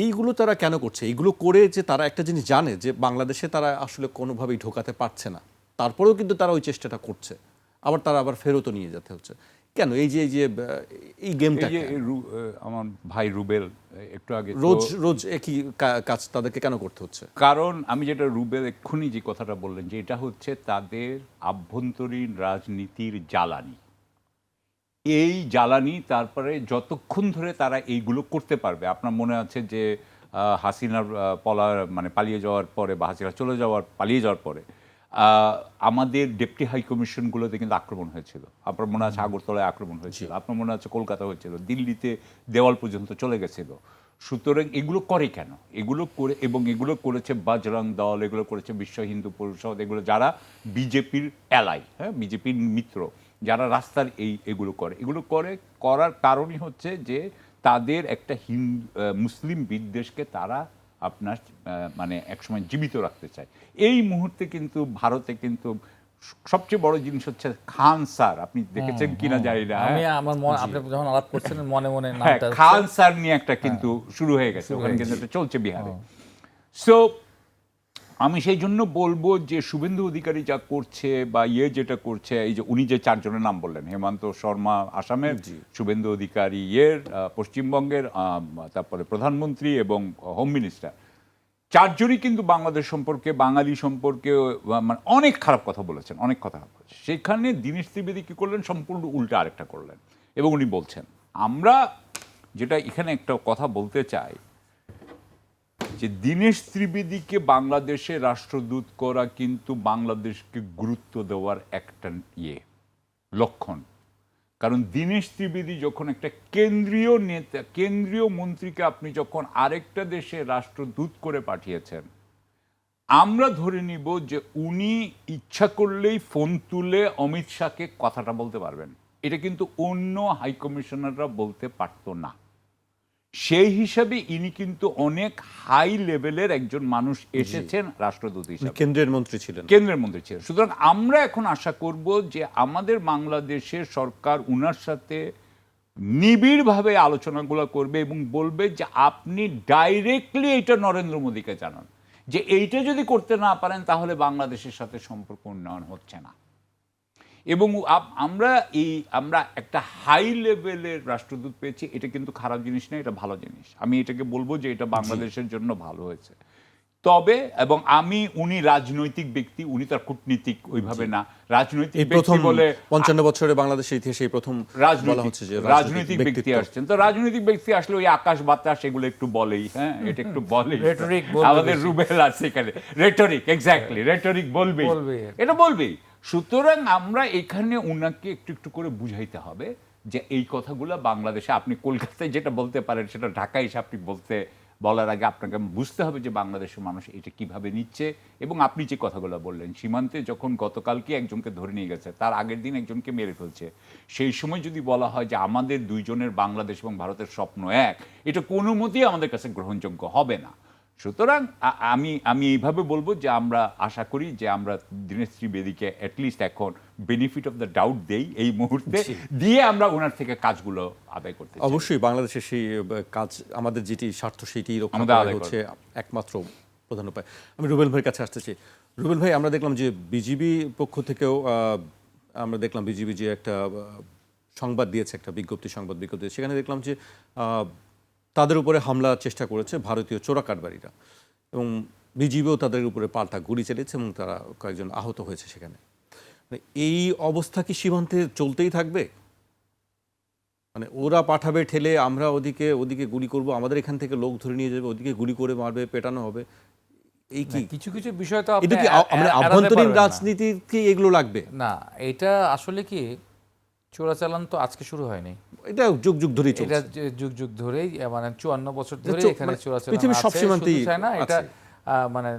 এইগুলো তারা কেন করছে? এইগুলো করে যে তারা একটা জিনিস জানে যে বাংলাদেশে তারা আসলে কোনোভাবেই ঢোকাতে পারছে না, তারপরেও কিন্তু তারা ওই চেষ্টাটা করছে, আবার তারা আবার ফেরতও নিয়ে যেতে হচ্ছে কেন? এই যে এই গেমটা, আমার ভাই রুবেল একটু আগে রোজ একই কাজ তাদেরকে কেন করতে হচ্ছে? কারণ আমি যেটা রুবেল এক্ষুনি যে কথাটা বললেন, যে এটা হচ্ছে তাদের আভ্যন্তরীণ রাজনীতির জ্বালানি। এই জ্বালানি তারপরে যতক্ষণ ধরে তারা এইগুলো করতে পারবে, আপনার মনে আছে যে হাসিনার পালিয়ে যাওয়ার পরে বা হাসিনা পালিয়ে যাওয়ার পরে আমাদের ডেপুটি হাই কমিশনগুলোতে কিন্তু আক্রমণ হয়েছিল। আপনার মনে আছে আগরতলায় আক্রমণ হয়েছিল, আপনার মনে আছে কলকাতা হয়েছিল, দিল্লিতে দেওয়াল পর্যন্ত চলে গেছিল। সুতরাং এগুলো করে কেন? এগুলো করে, এবং এগুলো করেছে বজরং দল, এগুলো করেছে বিশ্ব হিন্দু পরিষদ, এগুলো যারা বিজেপির অ্যালাই, হ্যাঁ বিজেপির মিত্র, যারা রাস্তার এগুলো করার কারণই হচ্ছে যে তাদের একটা মুসলিম বিদ্বেষকে তারা আপনার মানে একসময় জীবিত রাখতে চায়। এই মুহূর্তে কিন্তু ভারতে কিন্তু সবচেয়ে বড় জিনিস হচ্ছে খান স্যার, আপনি দেখেছেন কিনা জানি না, আমি আমার আপনি যখন আলাপ করছিলেন মনে মনে হ্যাঁ, নামটা খান স্যার নিয়ে একটা কিন্তু শুরু হয়ে গেছে, ওখানে কিন্তু এটা চলছে বিহারে। সো আমি সেই জন্য বলবো যে শুভেন্দু অধিকারী যা করছে বা যেটা করছে, এই যে উনি যে 4 জনের নাম বললেন, হেমন্ত শর্মা আসামের, শুভেন্দু অধিকারী পশ্চিমবঙ্গের, তারপরে প্রধানমন্ত্রী এবং হোম মিনিস্টার, 4 জনই কিন্তু বাংলাদেশ সম্পর্কে, বাঙালি সম্পর্কে মানে অনেক খারাপ কথা বলেছেন, অনেক কথা বলেছেন। সেখানে দীনেশ ত্রিবেদী কি করলেন, সম্পূর্ণ উল্টা আরেকটা করলেন। এবং উনি বলছেন, আমরা যেটা এখানে একটা কথা বলতে চাই যে দীনেশ ত্রিবেদীকে বাংলাদেশে রাষ্ট্রদূত করা কিন্তু বাংলাদেশকে গুরুত্ব দেওয়ার একটা লক্ষণ। কারণ দীনেশ ত্রিবেদী যখন একটা কেন্দ্রীয় নেতা, কেন্দ্রীয় মন্ত্রীকে আপনি যখন আরেকটা দেশে রাষ্ট্রদূত করে পাঠিয়েছেন, আমরা ধরে নিব যে উনি ইচ্ছা করলেই ফোন তুলে অমিত শাহকে কথাটা বলতে পারবেন। এটা কিন্তু অন্য হাইকমিশনাররা বলতে পারতো না। সেই হিসাবে ইনি কিন্তু অনেক হাই লেভেলের একজন মানুষ এসেছেন রাষ্ট্রদূত হিসেবে, কেন্দ্রের মন্ত্রী ছিলেন। সুতরাং আমরা এখন আশা করব যে আমাদের বাংলাদেশের সরকার উনার সাথে নিবিড়ভাবে আলোচনাগুলো করবে এবং বলবে যে আপনি ডাইরেক্টলি এটা নরেন্দ্র মোদীকে জানান যে এইটা যদি করতে না পারেন তাহলে বাংলাদেশের সাথে সম্পর্ক উন্নয়ন হচ্ছে না। এবং আমরা একটা হাই লেভেলের রাষ্ট্রদূত পেয়েছি, এটা কিন্তু খারাপ জিনিস না, এটা ভালো জিনিস। আমি এটাকে বলবো যে এটা বাংলাদেশের জন্য ভালো হয়েছে। তবে এবং উনি রাজনৈতিক ব্যক্তি, উনি তার কূটনীতিক ওইভাবে না, রাজনৈতিক ব্যক্তি বলে 55 বছরে বাংলাদেশের ইতিহাসে এই প্রথম বলা হচ্ছে যে রাজনৈতিক ব্যক্তি আসছেন। তো রাজনৈতিক ব্যক্তি আসলে ওই আকাশ বাতাস এগুলো একটু বলেই, হ্যাঁ, এটা একটু বলেই, আমাদের রুবেল আছে এখানে, রেটরিক, এক্স্যাক্টলি রেটরিক বলবে, এটা বলবেই। সুতরাং আমরা এখানে উনাকে একটু একটু করে বুঝাইতে হবে যে এই কথাগুলো বাংলাদেশে, আপনি কলকাতায় যেটা বলতে পারেন সেটা ঢাকায় এসে আপনি বলার আগে আপনাকে বুঝতে হবে যে বাংলাদেশের মানুষ এটা কিভাবে নিচ্ছে। এবং আপনি যে কথাগুলো বললেন, সীমান্তে যখন গতকালকে একজনকে ধরে নিয়ে গেছে, তার আগের দিন একজনকে মেরে ফেলছে, সেই সময় যদি বলা হয় যে আমাদের দুইজনের বাংলাদেশ এবং ভারতের স্বপ্ন এক, এটা কোনো মতেই আমাদের কাছে গ্রহণযোগ্য হবে না। সুতরাং আমি এইভাবে বলবো যে আমরা আশা করি যে আমরা দীনেশ ত্রিবেদীকে অ্যাটলিস্ট এখন বেনিফিট অফ দ্য ডাউট দেই এই মুহূর্তে, দিয়ে আমরা ওনার থেকে কাজগুলো আদায় করতে চাই। অবশ্যই বাংলাদেশের সেই কাজ, আমাদের যেটি স্বার্থ সেটি রক্ষা করা হচ্ছে একমাত্র প্রধান উপায়। আমি রুবেল ভাইয়ের কাছে আসতেছি। রুবেল ভাই, আমরা দেখলাম যে বিজিবি পক্ষ থেকেও আমরা দেখলাম বিজিবি যে একটা সংবাদ দিয়েছে, একটা বিজ্ঞপ্তি সেখানে দেখলাম যে তাদের উপরে হামলার চেষ্টা করেছে ভারতীয় চোরা কারবারিরা, এবং বিজিবিও তাদের উপরে পাল্টা গুলি চালিয়েছে এবং তারা কয়েকজন আহত হয়েছে সেখানে। মানে এই অবস্থা কি সীমান্তে চলতেই থাকবে? মানে ওরা পাঠাবে ঠেলে, আমরা ওদিকে গুলি করব, আমাদের এখান থেকে লোক ধরে নিয়ে যাবে, ওদিকে গুলি করে মারবে, পেটানো হবে। এই কি কিছু কিছু বিষয় তো এটা কি আমরা আভ্যন্তরীণ রাজনীতি কি এগুলো লাগবে না? এটা আসলে কি চোরাচালান তো আজকে শুরু হয়নি, এটা যুগ যুগ ধরেই চলছে। এটা যুগ যুগ ধরেই, মানে 54 বছর ধরে এখানে চোরাচালান পৃথিবীর সব সীমান্তেই আছে না? এটা মানে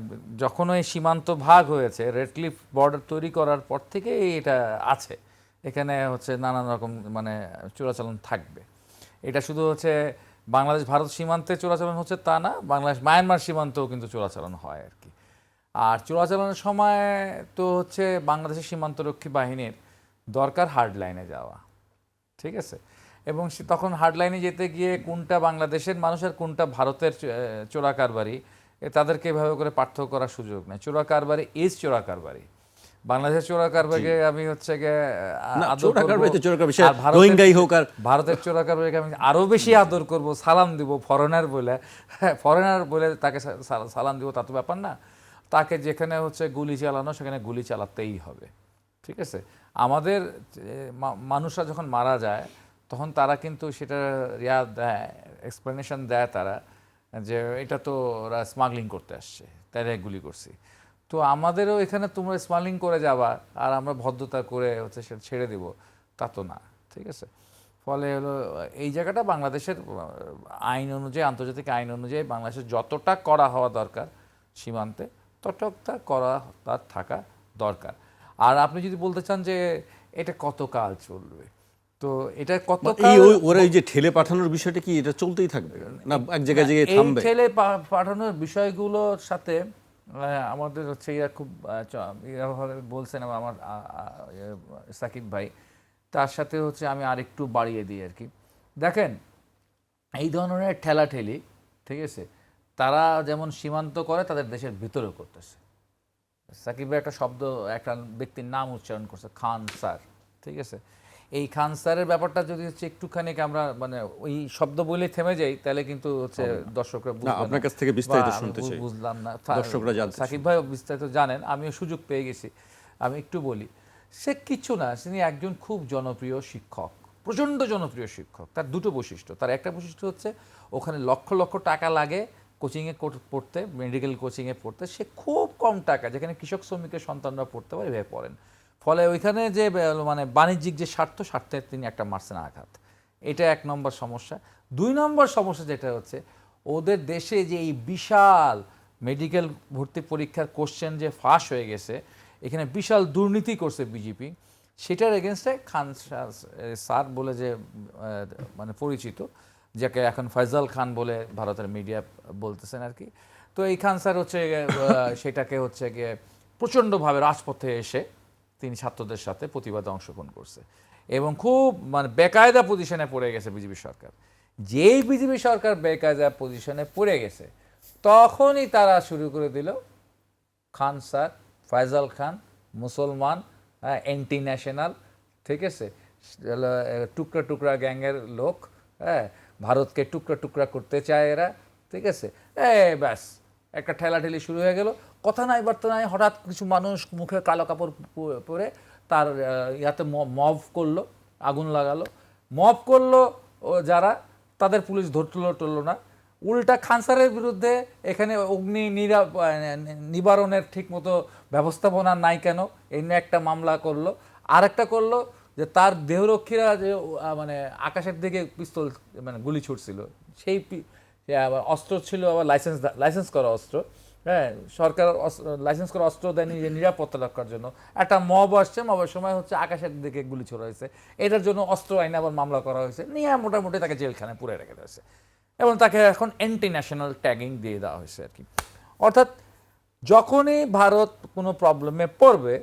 যখন ওই সীমান্ত ভাগ হয়েছে, রেড ক্লিফ বর্ডার তৈরি করার পর থেকে এটা আছে। এখানে হচ্ছে নানান রকম মানে চোরাচালান থাকবে। এটা শুধু হচ্ছে বাংলাদেশ ভারত সীমান্তে চোরাচালান হচ্ছে তা না, বাংলাদেশ মায়ানমার সীমান্তেও কিন্তু চোরাচালান হয় আর কি। আর চোরাচালানের সময় তো হচ্ছে বাংলাদেশের সীমান্তরক্ষী বাহিনীর দরকার হার্ড লাইনে যাওয়া, ঠিক আছে? এবং তখন হার্ড লাইনে যেতে গিয়ে কোনটা বাংলাদেশের মানুষ আর কোনটা ভারতের চোরা কারবারি, তাদেরকে এভাবে করে পার্থক্য করার সুযোগ নেই। চোরা কারবারি ইজ চোরা কারবারি। বাংলাদেশের চোরা কারবারিকে আমি হচ্ছে ভারতের চোরা কারবারিকে আমি আরো বেশি আদর করব, সালাম দিব, ফরেনার বলে তাকে সালাম দিব, তা তো ব্যাপার না। তাকে যেখানে হচ্ছে গুলি চালানো সেখানে গুলি চালাতেই হবে, ঠিক আছে? আমাদের মানুষরা যখন মারা যায় তখন তারা কিন্তু সেটা দেয়, এক্সপ্লেনেশন দেয় তারা, যে এটা তো ওরা স্মাগলিং করতে আসছে তাই গুলি করছি। তো আমাদেরও এখানে তোমরা স্মাগলিং করে যাবা আর আমরা ভদ্রতা করে হচ্ছে সেটা ছেড়ে দেব, তা তো না, ঠিক আছে? ফলে হলো এই জায়গাটা বাংলাদেশের আইন অনুযায়ী, আন্তর্জাতিক আইন অনুযায়ী বাংলাদেশের যতটা করা হওয়া দরকার সীমান্তে ততটা করা তার থাকা দরকার। আর আপনি যদি বলতে চান যে এটা কতকাল চলবে? তো এটা কতকাল ওরা এই যে ঠেলে পাঠানোর বিষয়টা কি এটা চলতেই থাকবে না এক জায়গায় গিয়ে এই থামবে? ঠেলে পাঠানোর বিষয়গুলোর সাথে আমাদের হচ্ছে ইয়া খুব ইভাবে বলছেন আমার সাকিব ভাই, তার সাথে হচ্ছে আমি আরেকটু বাড়িয়ে দিই আর কি। দেখেন, এই ধরনের ঠেলাঠেলি, ঠিক আছে, তারা যেমন সীমান্ত করে তাদের দেশের ভিতরেও করতেছে। সাকিব ভাই একটা শব্দ, একটা ব্যক্তির নাম উচ্চারণ করছে, খান স্যার, ঠিক আছে। এই খান স্যারের ব্যাপারটা যদি হচ্ছে একটুখানি আমরা মানে ওই শব্দ বলে থেমে যাই, তাহলে কিন্তু হচ্ছে দর্শকরা না, বুঝবে আপনার না কাছ থেকে বিস্তারিত বা আমি শুনতে চাই, বুঝলাম না। দর্শকরা জানতে চায়। সাকিব ভাই বিস্তারিত জানেন, আমিও সুযোগ পেয়ে গেছি, আমি একটু বলি। সে কিছু না, তিনি একজন খুব জনপ্রিয় শিক্ষক, প্রচণ্ড জনপ্রিয় শিক্ষক। তার দুটো বৈশিষ্ট্য, তার একটা বৈশিষ্ট্য হচ্ছে ওখানে লক্ষ লক্ষ টাকা লাগে কোচিংয়ে পড়তে, মেডিকেল কোচিংয়ে পড়তে, সে খুব কম টাকা, যেখানে কৃষক শ্রমিকের সন্তানরা পড়তে পারে এভাবে পড়েন। ফলে ওইখানে যে মানে বাণিজ্যিক যে স্বার্থে তিনি একটা মারছেন আঘাত। এটা এক নম্বর সমস্যা। দুই নম্বর সমস্যা যেটা হচ্ছে, ওদের দেশে যে এই বিশাল মেডিকেল ভর্তি পরীক্ষার কোশ্চেন যে ফাঁস হয়ে গেছে, এখানে বিশাল দুর্নীতি করছে বিজেপি, সেটার এগেনস্টে খান স্যার বলে যে মানে পরিচিত, যাকে এখন ফয়জাল খান বলে ভারতের মিডিয়া বলতেছেন আর কি। তো এই খান স্যার হচ্ছে সেটাকে হচ্ছে গিয়ে প্রচণ্ডভাবে রাজপথে এসে তিনি ছাত্রদের সাথে প্রতিবাদে অংশগ্রহণ করছে এবং খুব মানে বেকায়দা পজিশনে পড়ে গেছে বিজেপি সরকার। যেই বিজেপি সরকার বেকায়দা পজিশনে পড়ে গেছে, তখনই তারা শুরু করে দিল খান স্যার, ফয়জাল খান, মুসলমান, অ্যান্টি ন্যাশনাল, ঠিক আছে, টুকরা টুকরা গ্যাংয়ের লোক, হ্যাঁ, ভারতকে টুকরা টুকরা করতে চায় এরা, ঠিক আছে। ব্যাস একটা ঠেলাঠেলি শুরু হয়ে গেল, কথা নাই বার্তা নাই, হঠাৎ কিছু মানুষ মুখে কালো কাপড় পরে তার ইয়াতে মব করলো, আগুন লাগালো, মব করলো যারা, তাদের পুলিশ ধরলো না। উল্টা খান স্যারের বিরুদ্ধে এখানে অগ্নি নিবারণের ঠিকমতো ব্যবস্থাপনা নাই কেন, এই নিয়ে একটা মামলা করলো। আর একটা করলো যে তার দেহরক্ষীরা যে মানে আকাশের দিকে পিস্তল মানে গুলি ছুটছিল, সেই আবার অস্ত্র ছিল, আবার লাইসেন্স করা অস্ত্র, হ্যাঁ, সরকার লাইসেন্স করা অস্ত্র দেয়নি যে নিরাপত্তা রক্ষার জন্য। একটা মব আসছে, মবের সময় হচ্ছে আকাশের দিকে গুলি ছোড়া হয়েছে, এটার জন্য অস্ত্র আইনে আবার মামলা করা হয়েছে, নিয়ে মোটামুটি তাকে জেলখানায় পুরে রেখে দিয়েছে এবং তাকে এখন অ্যান্টি ন্যাশনাল ট্যাগিং দিয়ে দেওয়া হয়েছে আর কি। অর্থাৎ যখনই ভারত কোনো প্রবলেমে পড়বে,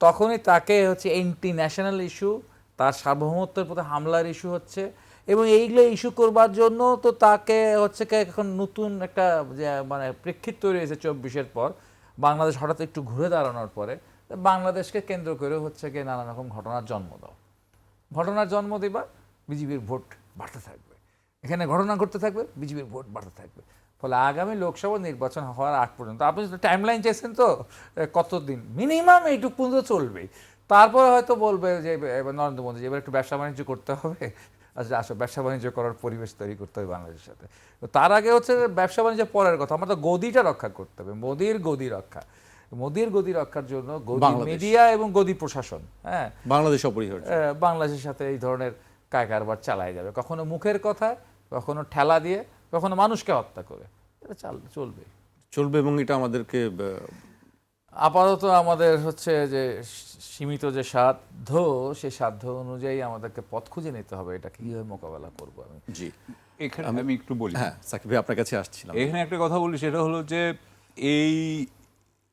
তখনই তাকে হচ্ছে অ্যান্টি ন্যাশনাল ইস্যু, তার সার্বভৌমত্বের প্রতি হামলার ইস্যু হচ্ছে। এবং এইগুলো ইস্যু করবার জন্য তো তাকে হচ্ছে এখন নতুন একটা যে মানে প্রেক্ষিত তৈরি হয়েছে 24-এর পর, বাংলাদেশ হঠাৎ একটু ঘুরে দাঁড়ানোর পরে বাংলাদেশকে কেন্দ্র করে হচ্ছে গিয়ে নানান রকম ঘটনার জন্ম দাও, ঘটনার জন্ম দিবা, বিজেপির ভোট বাড়তে থাকবে, এখানে ঘটনা ঘটতে থাকবে, বিজেপির ভোট বাড়তে থাকবে। ফলে আগামী লোকসভা নির্বাচন হওয়ার আগ পর্যন্ত, আপনি যদি টাইম লাইন চাইছেন তো কতদিন, মিনিমাম এইটুকু পর্যন্ত চলবেই। তারপরে হয়তো বলবে যে নরেন্দ্র মোদী এবার একটু ব্যবসা বাণিজ্য করতে হবে, আচ্ছা আসো ব্যবসা বাণিজ্য করার পরিবেশ তৈরি করতে হবে বাংলাদেশের সাথে। তো তার আগে হচ্ছে ব্যবসা বাণিজ্য পরের কথা, আমরা তো গদিটা রক্ষা করতে হবে, মোদির গদি রক্ষার জন্য গদি মিডিয়া এবং গদি প্রশাসন, হ্যাঁ, বাংলাদেশ অপরিহার্য, বাংলাদেশের সাথে এই ধরনের কারবার চালায় যাবে, কখনো মুখের কথা, কখনো ঠেলা দিয়ে, কখনো মানুষকে হত্যা করে, এটা চলবে এবং এটা আমাদেরকে আপাতত আমাদের হচ্ছে যে সীমিত যে সাধ্য, সেই সাধ্য অনুযায়ী আমাদেরকে পথ খুঁজে নিতে হবে, এটা কিভাবে মোকাবেলা করবো। আমি জি, এখানে আমি একটু বলি, হ্যাঁ সাকিব ভাই আপনার কাছে আসছিলাম। এখানে একটা কথা বলি, সেটা হলো যে এই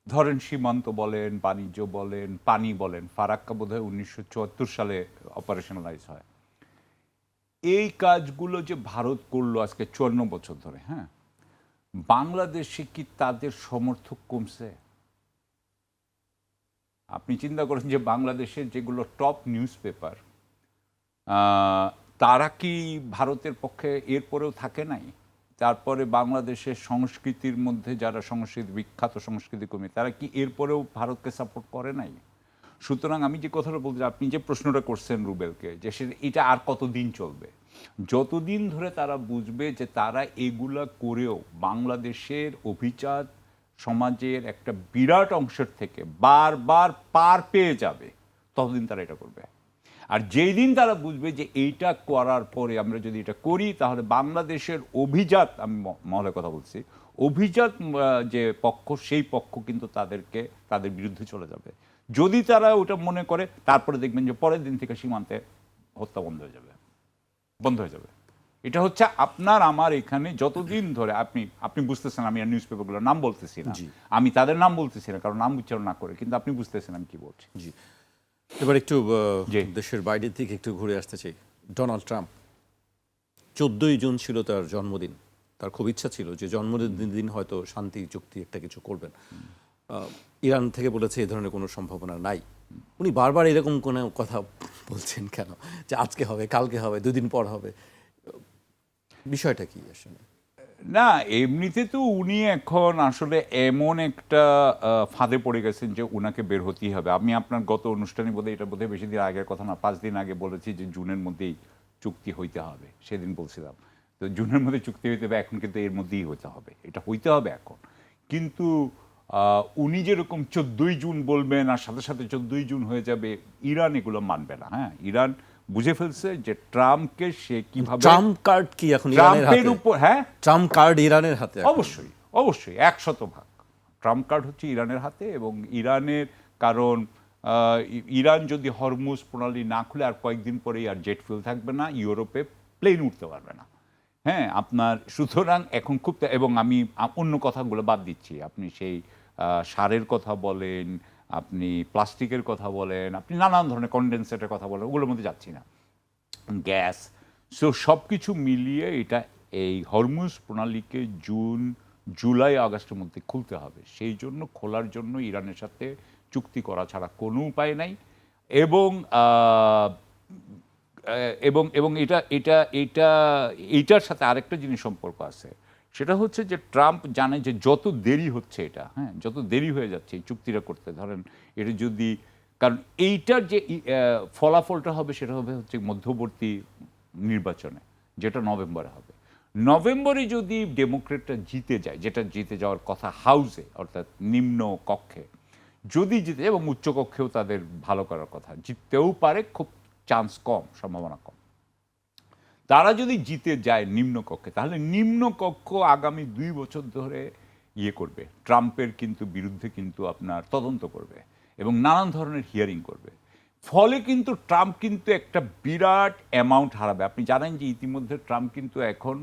ধরেন সীমান্ত বলেন, বাণিজ্য বলেন, পানি বলেন, ফারাক্কা বোধহয় 1974 সালে অপারেশনালাইজ হয়। এই কাজগুলো যে ভারত করলো আজকে 54 বছর ধরে, হ্যাঁ, বাংলাদেশে কি তাদের সমর্থক কমছে? আপনি চিন্তা করেন যে বাংলাদেশের যেগুলো টপ নিউজ পেপার, তারা কি ভারতের পক্ষে এরপরেও থাকে নাই? তারপরে বাংলাদেশের সংস্কৃতির মধ্যে যারা বিখ্যাত সংস্কৃতি কর্মী, তারা কি এরপরেও ভারতকে সাপোর্ট করে নাই? সুতরাং আমি যে কথাটা বলতে, আপনি যে প্রশ্নটা করছেন রুবেলকে, যে এটা আর কতদিন চলবে, যতদিন ধরে তারা বুঝবে যে তারা এগুলা করেও বাংলাদেশের অভিজাত সমাজের একটা বিরাট অংশের থেকে বারবার পার পেয়ে যাবে, ততদিন তারা এটা করবে। আর যেই দিন তারা বুঝবে যে এইটা করার পরে আমরা যদি এটা করি, তাহলে বাংলাদেশের অভিজাত, আমি মহলের কথা বলছি, অভিজাত যে পক্ষ, সেই পক্ষ কিন্তু তাদের বিরুদ্ধে চলে যাবে। যদি তারা ওটা মনে করে, তারপরে দেখবেন যে পরের দিন থেকে সীমান্তে হত্যা বন্ধ হয়ে যাবে। এটা হচ্ছে আপনার আমার এখানে যতদিন ধরে আপনি বুঝতেছেন, আমি আর নিউজ পেপারগুলোর নাম বলতেছি না, আমি তাদের নাম বলতেছি না কারণ নাম উচ্চারণ না করে, কিন্তু আপনি বুঝতেছেন আমি কি বলছি। জি, এবার একটু জি। দেশের বাইরের দিকে একটু ঘুরে আসতে চাই। ডোনাল্ড ট্রাম্প 14ই জুন ছিল তার জন্মদিন। তার খুব ইচ্ছা ছিল যে জন্মদিন দিন হয়তো শান্তি চুক্তি একটা কিছু করবেন। ইরান থেকে বলেছে এই ধরনের কোনো সম্ভাবনা নাই। উনি বারবার এরকম কোনো কথা বলছেন কেন, যে আজকে হবে, কালকে হবে, 2 দিন পর হবে? বিষয়টা কি আসলে? না, এমনিতে তো উনি এখন আসলে এমন একটা ফাঁদে পড়ে গেছেন যে উনাকে বের হতেই হবে। আমি আপনার গত অনুষ্ঠানে এটা বোধহয় বেশি দিন আগের কথা না, 5 দিন আগে বলেছি যে জুনের মধ্যেই চুক্তি হইতে হবে, সেদিন বলছিলাম। তো জুনের মধ্যে চুক্তি হইতে হবে, এখন কিন্তু এর মধ্যেই হইতে হবে, এটা হইতে হবে এখন। কিন্তু উনি যেরকম 14ই জুন বলবেন আর সাথে সাথে 14ই জুন হয়ে যাবে, ইরান এগুলো মানবে না। হ্যাঁ, ইরান বুঝে ফেলছে যে ট্রাম্পকে সে কিভাবে, ট্রাম্প কার্ড কি এখন ইরানের ট্রাম্পের হাতে? উপর, হ্যাঁ ট্রাম্প কার্ড ইরানের হাতে এখন। অবশ্যই 100% ট্রাম্প কার্ড হচ্ছে ইরানের হাতে। এবং ইরানের, কারণ ইরান যদি হরমুজ প্রণালী না খুলে আর কয়েকদিন পরেই আর জেট ফুয়েল থাকবে না, ইউরোপে প্লেন উঠতে পারবে না। হ্যাঁ, আপনার সুতরাং এখন খুব, এবং আমি অন্য কথাগুলো বাদ দিচ্ছি, আপনি সেই সারের কথা বলেন, আপনি প্লাস্টিকের কথা বলেন, আপনি নানান ধরনের কনডেন্সেটের কথা বলেন, ওগুলোর মধ্যে যাচ্ছি না, গ্যাস, সো সব কিছু মিলিয়ে এটা এই হরমুজ প্রণালীকে জুলাই আগস্টের মধ্যে খুলতে হবে। সেই জন্য খোলার জন্য ইরানের সাথে চুক্তি করা ছাড়া কোনো উপায় নাই। এবং এবং এবং এটা এটা এটা এইটার সাথে আরেকটা জিনিস সম্পর্ক আছে, সেটা হচ্ছে যে ট্রাম্প জানে যে যত দেরি হচ্ছে এটা, হ্যাঁ, যত দেরি হয়ে যাচ্ছে এই চুক্তিটা করতে, ধরেন এটা যদি, কারণ এইটার যে ফলাফলটা হবে সেটা হবে হচ্ছে মধ্যবর্তী নির্বাচনে, যেটা নভেম্বরে হবে। নভেম্বরে যদি ডেমোক্রেটরা জিতে যায়, যেটা জিতে যাওয়ার কথা হাউসে অর্থাৎ নিম্ন কক্ষে, যদি জিতে, এবং উচ্চ কক্ষেও তাদের ভালো করার কথা, জিততেও পারে, খুব চান্স কম, সম্ভাবনা কম। তারা যদি জিতে যায় নিম্নকক্ষে, তাহলে নিম্নকক্ষ আগামী 2 বছর ধরে ইয়ে করবে, ট্রাম্পের কিন্তু বিরুদ্ধে কিন্তু আপনার তদন্ত করবে এবং নানান ধরনের হিয়ারিং করবে। ফলে কিন্তু ট্রাম্প কিন্তু একটা বিরাট অ্যামাউন্ট হারাবে। আপনি জানেন যে ইতিমধ্যে ট্রাম্প কিন্তু এখন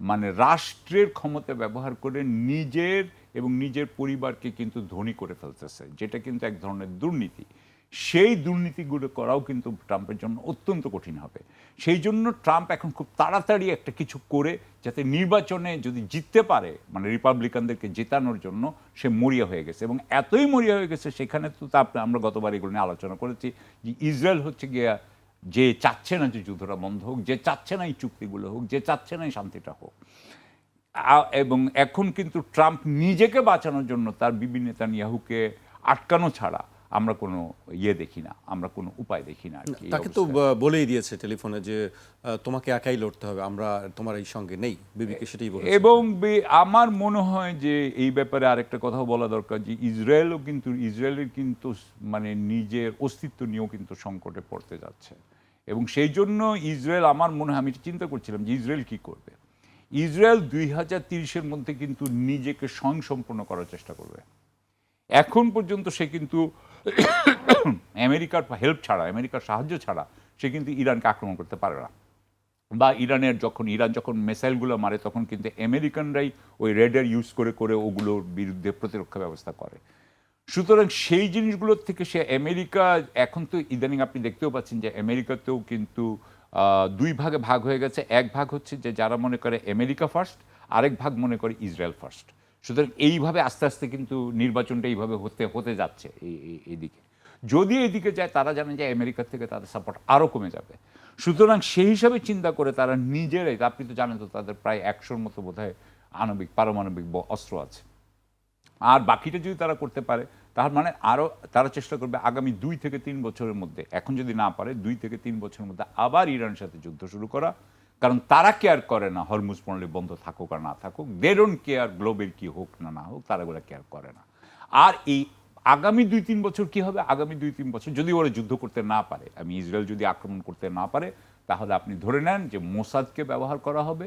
মানে রাষ্ট্রের ক্ষমতা ব্যবহার করে নিজের এবং নিজের পরিবারকে কিন্তু ধনী করে ফেলতেছে, যেটা কিন্তু এক ধরনের দুর্নীতি। সেই দুর্নীতিগুলো করাও কিন্তু ট্রাম্পের জন্য অত্যন্ত কঠিন হবে। সেই জন্য ট্রাম্প এখন খুব তাড়াতাড়ি একটা কিছু করে যাতে নির্বাচনে যদি জিততে পারে, মানে রিপাবলিকানদেরকে জেতানোর জন্য সে মরিয়া হয়ে গেছে। এবং এতই মরিয়া হয়ে গেছে, সেখানে তো আমরা গতবার এগুলো নিয়ে আলোচনা করেছি যে ইসরায়েল হচ্ছে গিয়া যে চাচ্ছে না যে যুদ্ধটা বন্ধ হোক, যে চাচ্ছে না এই চুক্তিগুলো হোক, যে চাচ্ছে না এই শান্তিটা হোক। এবং এখন কিন্তু ট্রাম্প নিজেকে বাঁচানোর জন্য তার বিবি নেতানিয়াহুকে আটকানো ছাড়া আমরা কোনো ইয়ে দেখি না, আমরা কোনো উপায় দেখি না। তাকে তো বলেই দিয়েছে টেলিফোনে যে তোমাকে একাই লড়তে হবে, আমরা তোমার এই সঙ্গে নেই, বিবিকে সেটাই বলেছে। এবং আমার মনে হয় যে এই ব্যাপারে আরেকটা কথা বলা দরকার, যে ইসরায়েলের কিন্তু মানে নিজের অস্তিত্ব নিয়েও কিন্তু সংকটে পড়তে যাচ্ছে। এবং সেই জন্য ইসরায়েল, আমার মনে হয়, আমি চিন্তা করছিলাম যে ইসরায়েল কি করবে। ইসরায়েল 2030-এর মধ্যে কিন্তু নিজেকে স্বয়ংসম্পূর্ণ করার চেষ্টা করবে। এখন পর্যন্ত সে কিন্তু আমেরিকার হেল্প ছাড়া, আমেরিকার সাহায্য ছাড়া সে কিন্তু ইরানকে আক্রমণ করতে পারে না। বা ইরান যখন মিসাইলগুলো মারে, তখন কিন্তু আমেরিকানরাই ওই রেডার ইউজ করে করে ওগুলোর বিরুদ্ধে প্রতিরক্ষা ব্যবস্থা করে। সুতরাং সেই জিনিসগুলোর থেকে সে আমেরিকা, এখন তো ইদানিং আপনি দেখতেও পাচ্ছেন যে আমেরিকাতেও কিন্তু 2 ভাগে ভাগ হয়ে গেছে। এক ভাগ হচ্ছে যে যারা মনে করে আমেরিকা ফার্স্ট, আরেক ভাগ মনে করে ইসরায়েল ফার্স্ট। সুতরাং এইভাবে আস্তে আস্তে কিন্তু নির্বাচনটা এইভাবে হতে যাচ্ছে এইদিকে। যদি এইদিকে যায়, তারা জানে যে আমেরিকার থেকে তাদের সাপোর্ট আরও কমে যাবে। সুতরাং সেই হিসাবে চিন্তা করে তারা নিজেরাই, আপনি তো জানেন তো তাদের প্রায় 100-র মতো বোধহয় পারমাণবিক অস্ত্র আছে। আর বাকিটা যদি তারা করতে পারে, তার মানে আরও তারা চেষ্টা করবে আগামী 2 থেকে 3 বছরের মধ্যে, এখন যদি না পারে 2 থেকে 3 বছরের মধ্যে আবার ইরানের সাথে যুদ্ধ শুরু করা। কারণ তারা কেয়ার করে না হরমুজ প্রণালী বন্ধ থাকুক আর না থাকুক, দে ডোন্ট কেয়ার গ্লোবের কি হোক না হোক, তারা এগুলো কেয়ার করে না। আর এই আগামী 2-3 বছর কি হবে, আগামী 2-3 বছর যদি ওরা যুদ্ধ করতে না পারে, ইসরায়েল যদি আক্রমণ করতে না পারে, তাহলে আপনি ধরে নেন যে মোসাদকে ব্যবহার করা হবে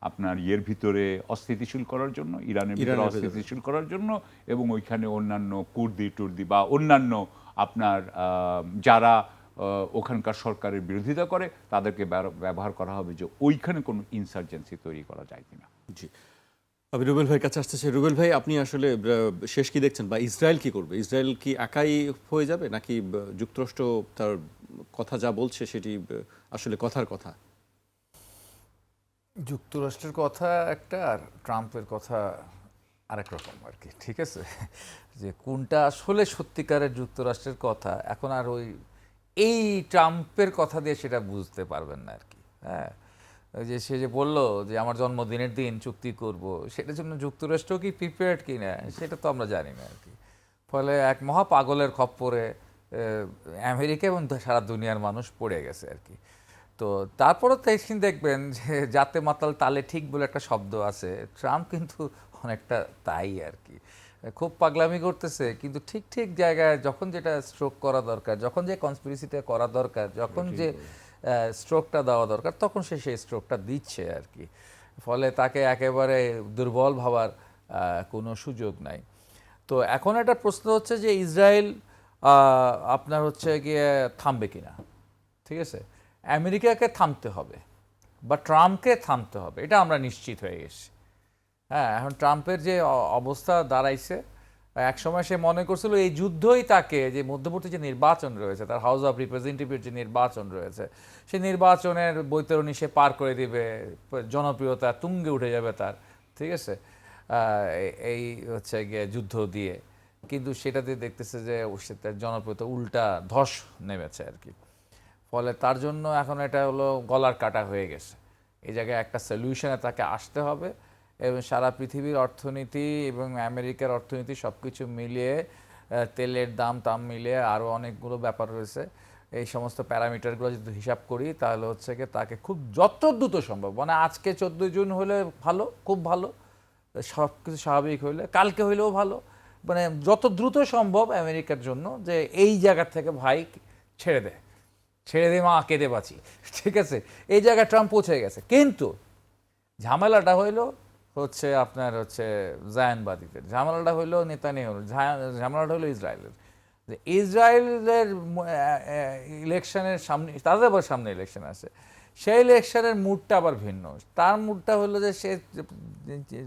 আপনার ইয়ের ভিতরে অস্থিতিশীল করার জন্য, ইরানের ভিতরে অস্থিতিশীল করার জন্য, এবং ওইখানে অন্যান্য কুর্দি বা অন্যান্য আপনার যারা ওখানকার সরকারের বিরোধিতা করে তাদেরকে ব্যবহার করা হবে যে ওইখানে কোনো ইনসার্জেন্সি তৈরি করা যায় কিনা। জি, আমি রুবেল ভাইয়ের কাছে আসতেছি। রুবেল ভাই, আপনি আসলে শেষ কি দেখছেন, বা ইসরায়েল কি করবে? ইসরায়েল কি একাই হয়ে যাবে, নাকি যুক্তরাষ্ট্র তার কথা যা বলছে সেটি আসলে কথার কথা? যুক্তরাষ্ট্রের কথা একটা আর ট্রাম্পের কথা আরেক রকম আর কি, ঠিক আছে? যে কোনটা আসলে সত্যিকারের যুক্তরাষ্ট্রের কথা এখন আর ওই এই ট্রাম্পের কথা দিয়ে সেটা বুঝতে পারবেন না আর কি। হ্যাঁ, ওই যে সে যে বললো যে আমার জন্মদিনের দিন চুক্তি করব, সেটার জন্য যুক্তরাষ্ট্র কি প্রিপেয়ার্ড কি না সেটা তো আমরা জানি না আর কি। ফলে এক মহা পাগলের খপ্পরে আমেরিকা এবং সারা দুনিয়ার মানুষ পড়ে গেছে আর কি। তো তারপরও দেখবেন যে জাতে মাতাল তালে ঠিক বলে একটা শব্দ আছে, ট্রাম্প কিন্তু অনেকটা তাই আর কি। খুব পাগলামি করতেছে, কিন্তু ঠিক ঠিক জায়গায় যখন যেটা স্ট্রোক করা দরকার, যখন যে কনস্পিরেসিটা করা দরকার, যখন যে স্ট্রোকটা দেওয়া দরকার, তখন সে সেই স্ট্রোকটা দিচ্ছে আর কি। ফলে তাকে একেবারে দুর্বল ভাবার কোনো সুযোগ নাই। তো এখন একটা প্রশ্ন হচ্ছে যে ইসরায়েল আপনার হচ্ছে গিয়ে থামবে কিনা, ঠিক আছে? আমেরিকাকে থামতে হবে বা ট্রাম্পকে থামতে হবে, এটা আমরা নিশ্চিত হয়ে গেছি। হ্যাঁ, এখন ট্রাম্পের যে অবস্থা দাঁড়াইছে, একসময় সে মনে করছিল এই যুদ্ধই তাকে, যে মধ্যবর্তী যে নির্বাচন রয়েছে, তার হাউস অফ রিপ্রেজেন্টেটিভের যে নির্বাচন রয়েছে, সেই নির্বাচনের বৈতরণী সে পার করে দিবে, জনপ্রিয়তা তুঙ্গে উঠে যাবে তার, ঠিক আছে, এই হচ্ছে গিয়ে যুদ্ধ দিয়ে। কিন্তু সেটাতে দেখতেছে যে তার জনপ্রিয়তা উল্টা ধস নেমেছে আর কি। ফলে তার জন্য এখন এটা হলো গলার কাটা হয়ে গেছে। এই জায়গায় একটা সলিউশনে তাকে আসতে হবে, এবং সারা পৃথিবীর অর্থনীতি এবং আমেরিকার অর্থনীতি সব কিছু মিলিয়ে, তেলের দাম মিলিয়ে আরও অনেকগুলো ব্যাপার রয়েছে, এই সমস্ত প্যারামিটারগুলো যদি হিসাব করি তাহলে হচ্ছে কি তাকে খুব যত দ্রুত সম্ভব, মানে আজকে 14 জুন হলে ভালো, খুব ভালো, সব কিছু স্বাভাবিক হইলে কালকে হইলেও ভালো, মানে যত দ্রুত সম্ভব আমেরিকার জন্য যে এই জায়গা থেকে ভাই ছেড়ে দে মা, কেঁদে বাঁচি, ঠিক আছে? এই জায়গায় ট্রাম্প পৌঁছে গেছে। কিন্তু ঝামেলাটা হইলো হচ্ছে আপনার হচ্ছে জায়নবাদীদের, ঝামেলাটা হইলো নেতানিয়াহুর, ঝামেলাটা হইলো ইসরায়েলের। যে ইসরায়েলের ইলেকশনের সামনে, তাদের আবার সামনে ইলেকশন আছে, সেই ইলেকশনের মুডটা আবার ভিন্ন। তার মুডটা হলো যে সে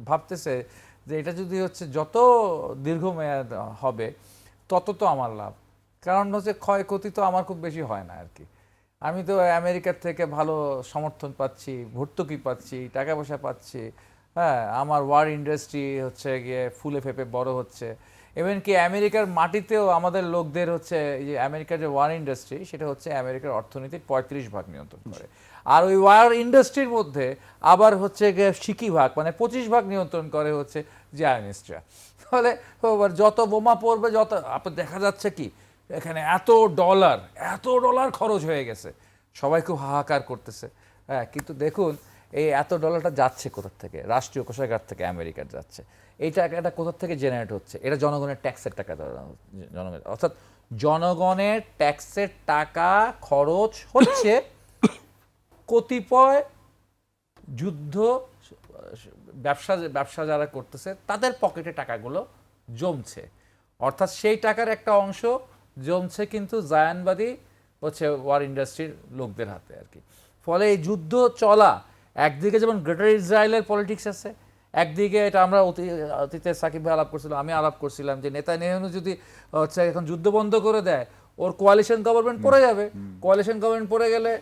ভাবতেছে যে এটা যদি হচ্ছে যত দীর্ঘমেয়াদ হবে তত তো আমার লাভ, কারণ হচ্ছে ক্ষয়ক্ষতি তো আমার খুব বেশি হয় না আর কি। আমি তো আমেরিকার থেকে ভালো সমর্থন পাচ্ছি, ভর্তুকি পাচ্ছি, টাকা পয়সা পাচ্ছি, হ্যাঁ, আমার ওয়ার ইন্ডাস্ট্রি হচ্ছে গিয়ে ফুলে ফেপে বড় হচ্ছে। ইভেন কি আমেরিকার মাটিতেও আমাদের লোকদের হচ্ছে, এই যে আমেরিকার যে ওয়ার ইন্ডাস্ট্রি, সেটা হচ্ছে আমেরিকার অর্থনীতির 35% নিয়ন্ত্রণ করে। আর ওই ওয়ার ইন্ডাস্ট্রির মধ্যে আবার হচ্ছে গিয়ে 60% মানে 25% নিয়ন্ত্রণ করে হচ্ছে জায়নিস্টরা। ফলে যত বোমা পড়বে, যত আপনার দেখা যাচ্ছে কি এখানে এত ডলার খরচ হয়ে গেছে, সবাই খুব হাহাকার করতেছে। হ্যাঁ, কিন্তু দেখুন এই এত ডলারটা যাচ্ছে কোথা থেকে? রাষ্ট্রীয় কোষাগার থেকে আমেরিকার যাচ্ছে। এইটা এটা কোথা থেকে জেনারেট হচ্ছে? এটা জনগণের ট্যাক্সের টাকা, জনগণের, অর্থাৎ জনগণের ট্যাক্সের টাকা খরচ হচ্ছে কতিপয় যুদ্ধ ব্যবসা যারা করতেছে তাদের পকেটে টাকাগুলো জমছে, অর্থাৎ সেই টাকার একটা অংশ জমছে কিন্তু জায়ানবাদী হচ্ছে ওয়ার ইন্ডাস্ট্রির লোকদের হাতে আর কি। ফলে এই যুদ্ধ চলা, একদিকে যেমন গ্রেটার ইসরায়েলের পলিটিক্স আছে, একদিকে এটা আমরা অতীতে সাকিব ভাই আলাপ করছিলাম, আমি আলাপ করছিলাম যে নেতানিয়াহু যদি হচ্ছে এখন যুদ্ধ বন্ধ করে দেয়, ওর কোয়ালিশন গভর্নমেন্ট পড়ে যাবে, কোয়ালিশন গভর্নমেন্ট পড়ে গেলে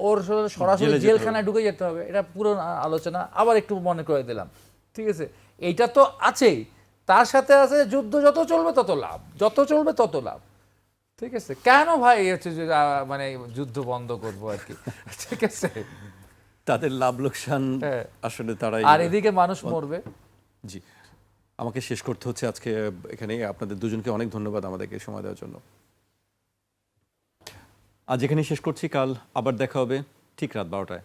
ওর সরাসরি জেলখানায় ঢুকে যেতে হবে। এটা পুরো আলোচনা আবার একটু মনে করে দিলাম, ঠিক আছে? এইটা তো আছেই, তার সাথে আছে যুদ্ধ যত চলবে তত লাভ, যত চলবে তত লাভ, ঠিক আছে? কেন ভাই হচ্ছে মানে যুদ্ধ বন্ধ করবো আর কি, ঠিক আছে? তাদের লাভ লোকসান আসলে তারাই। আর এদিকে মানুষ মরবে। জি, আমাকে শেষ করতে হচ্ছে আজকে এখানে। আপনাদের দুজনকে অনেক ধন্যবাদ আমাদেরকে সময় দেওয়ার জন্য। আজ এখানে শেষ করছি, কাল আবার দেখা হবে ঠিক রাত 12টায়।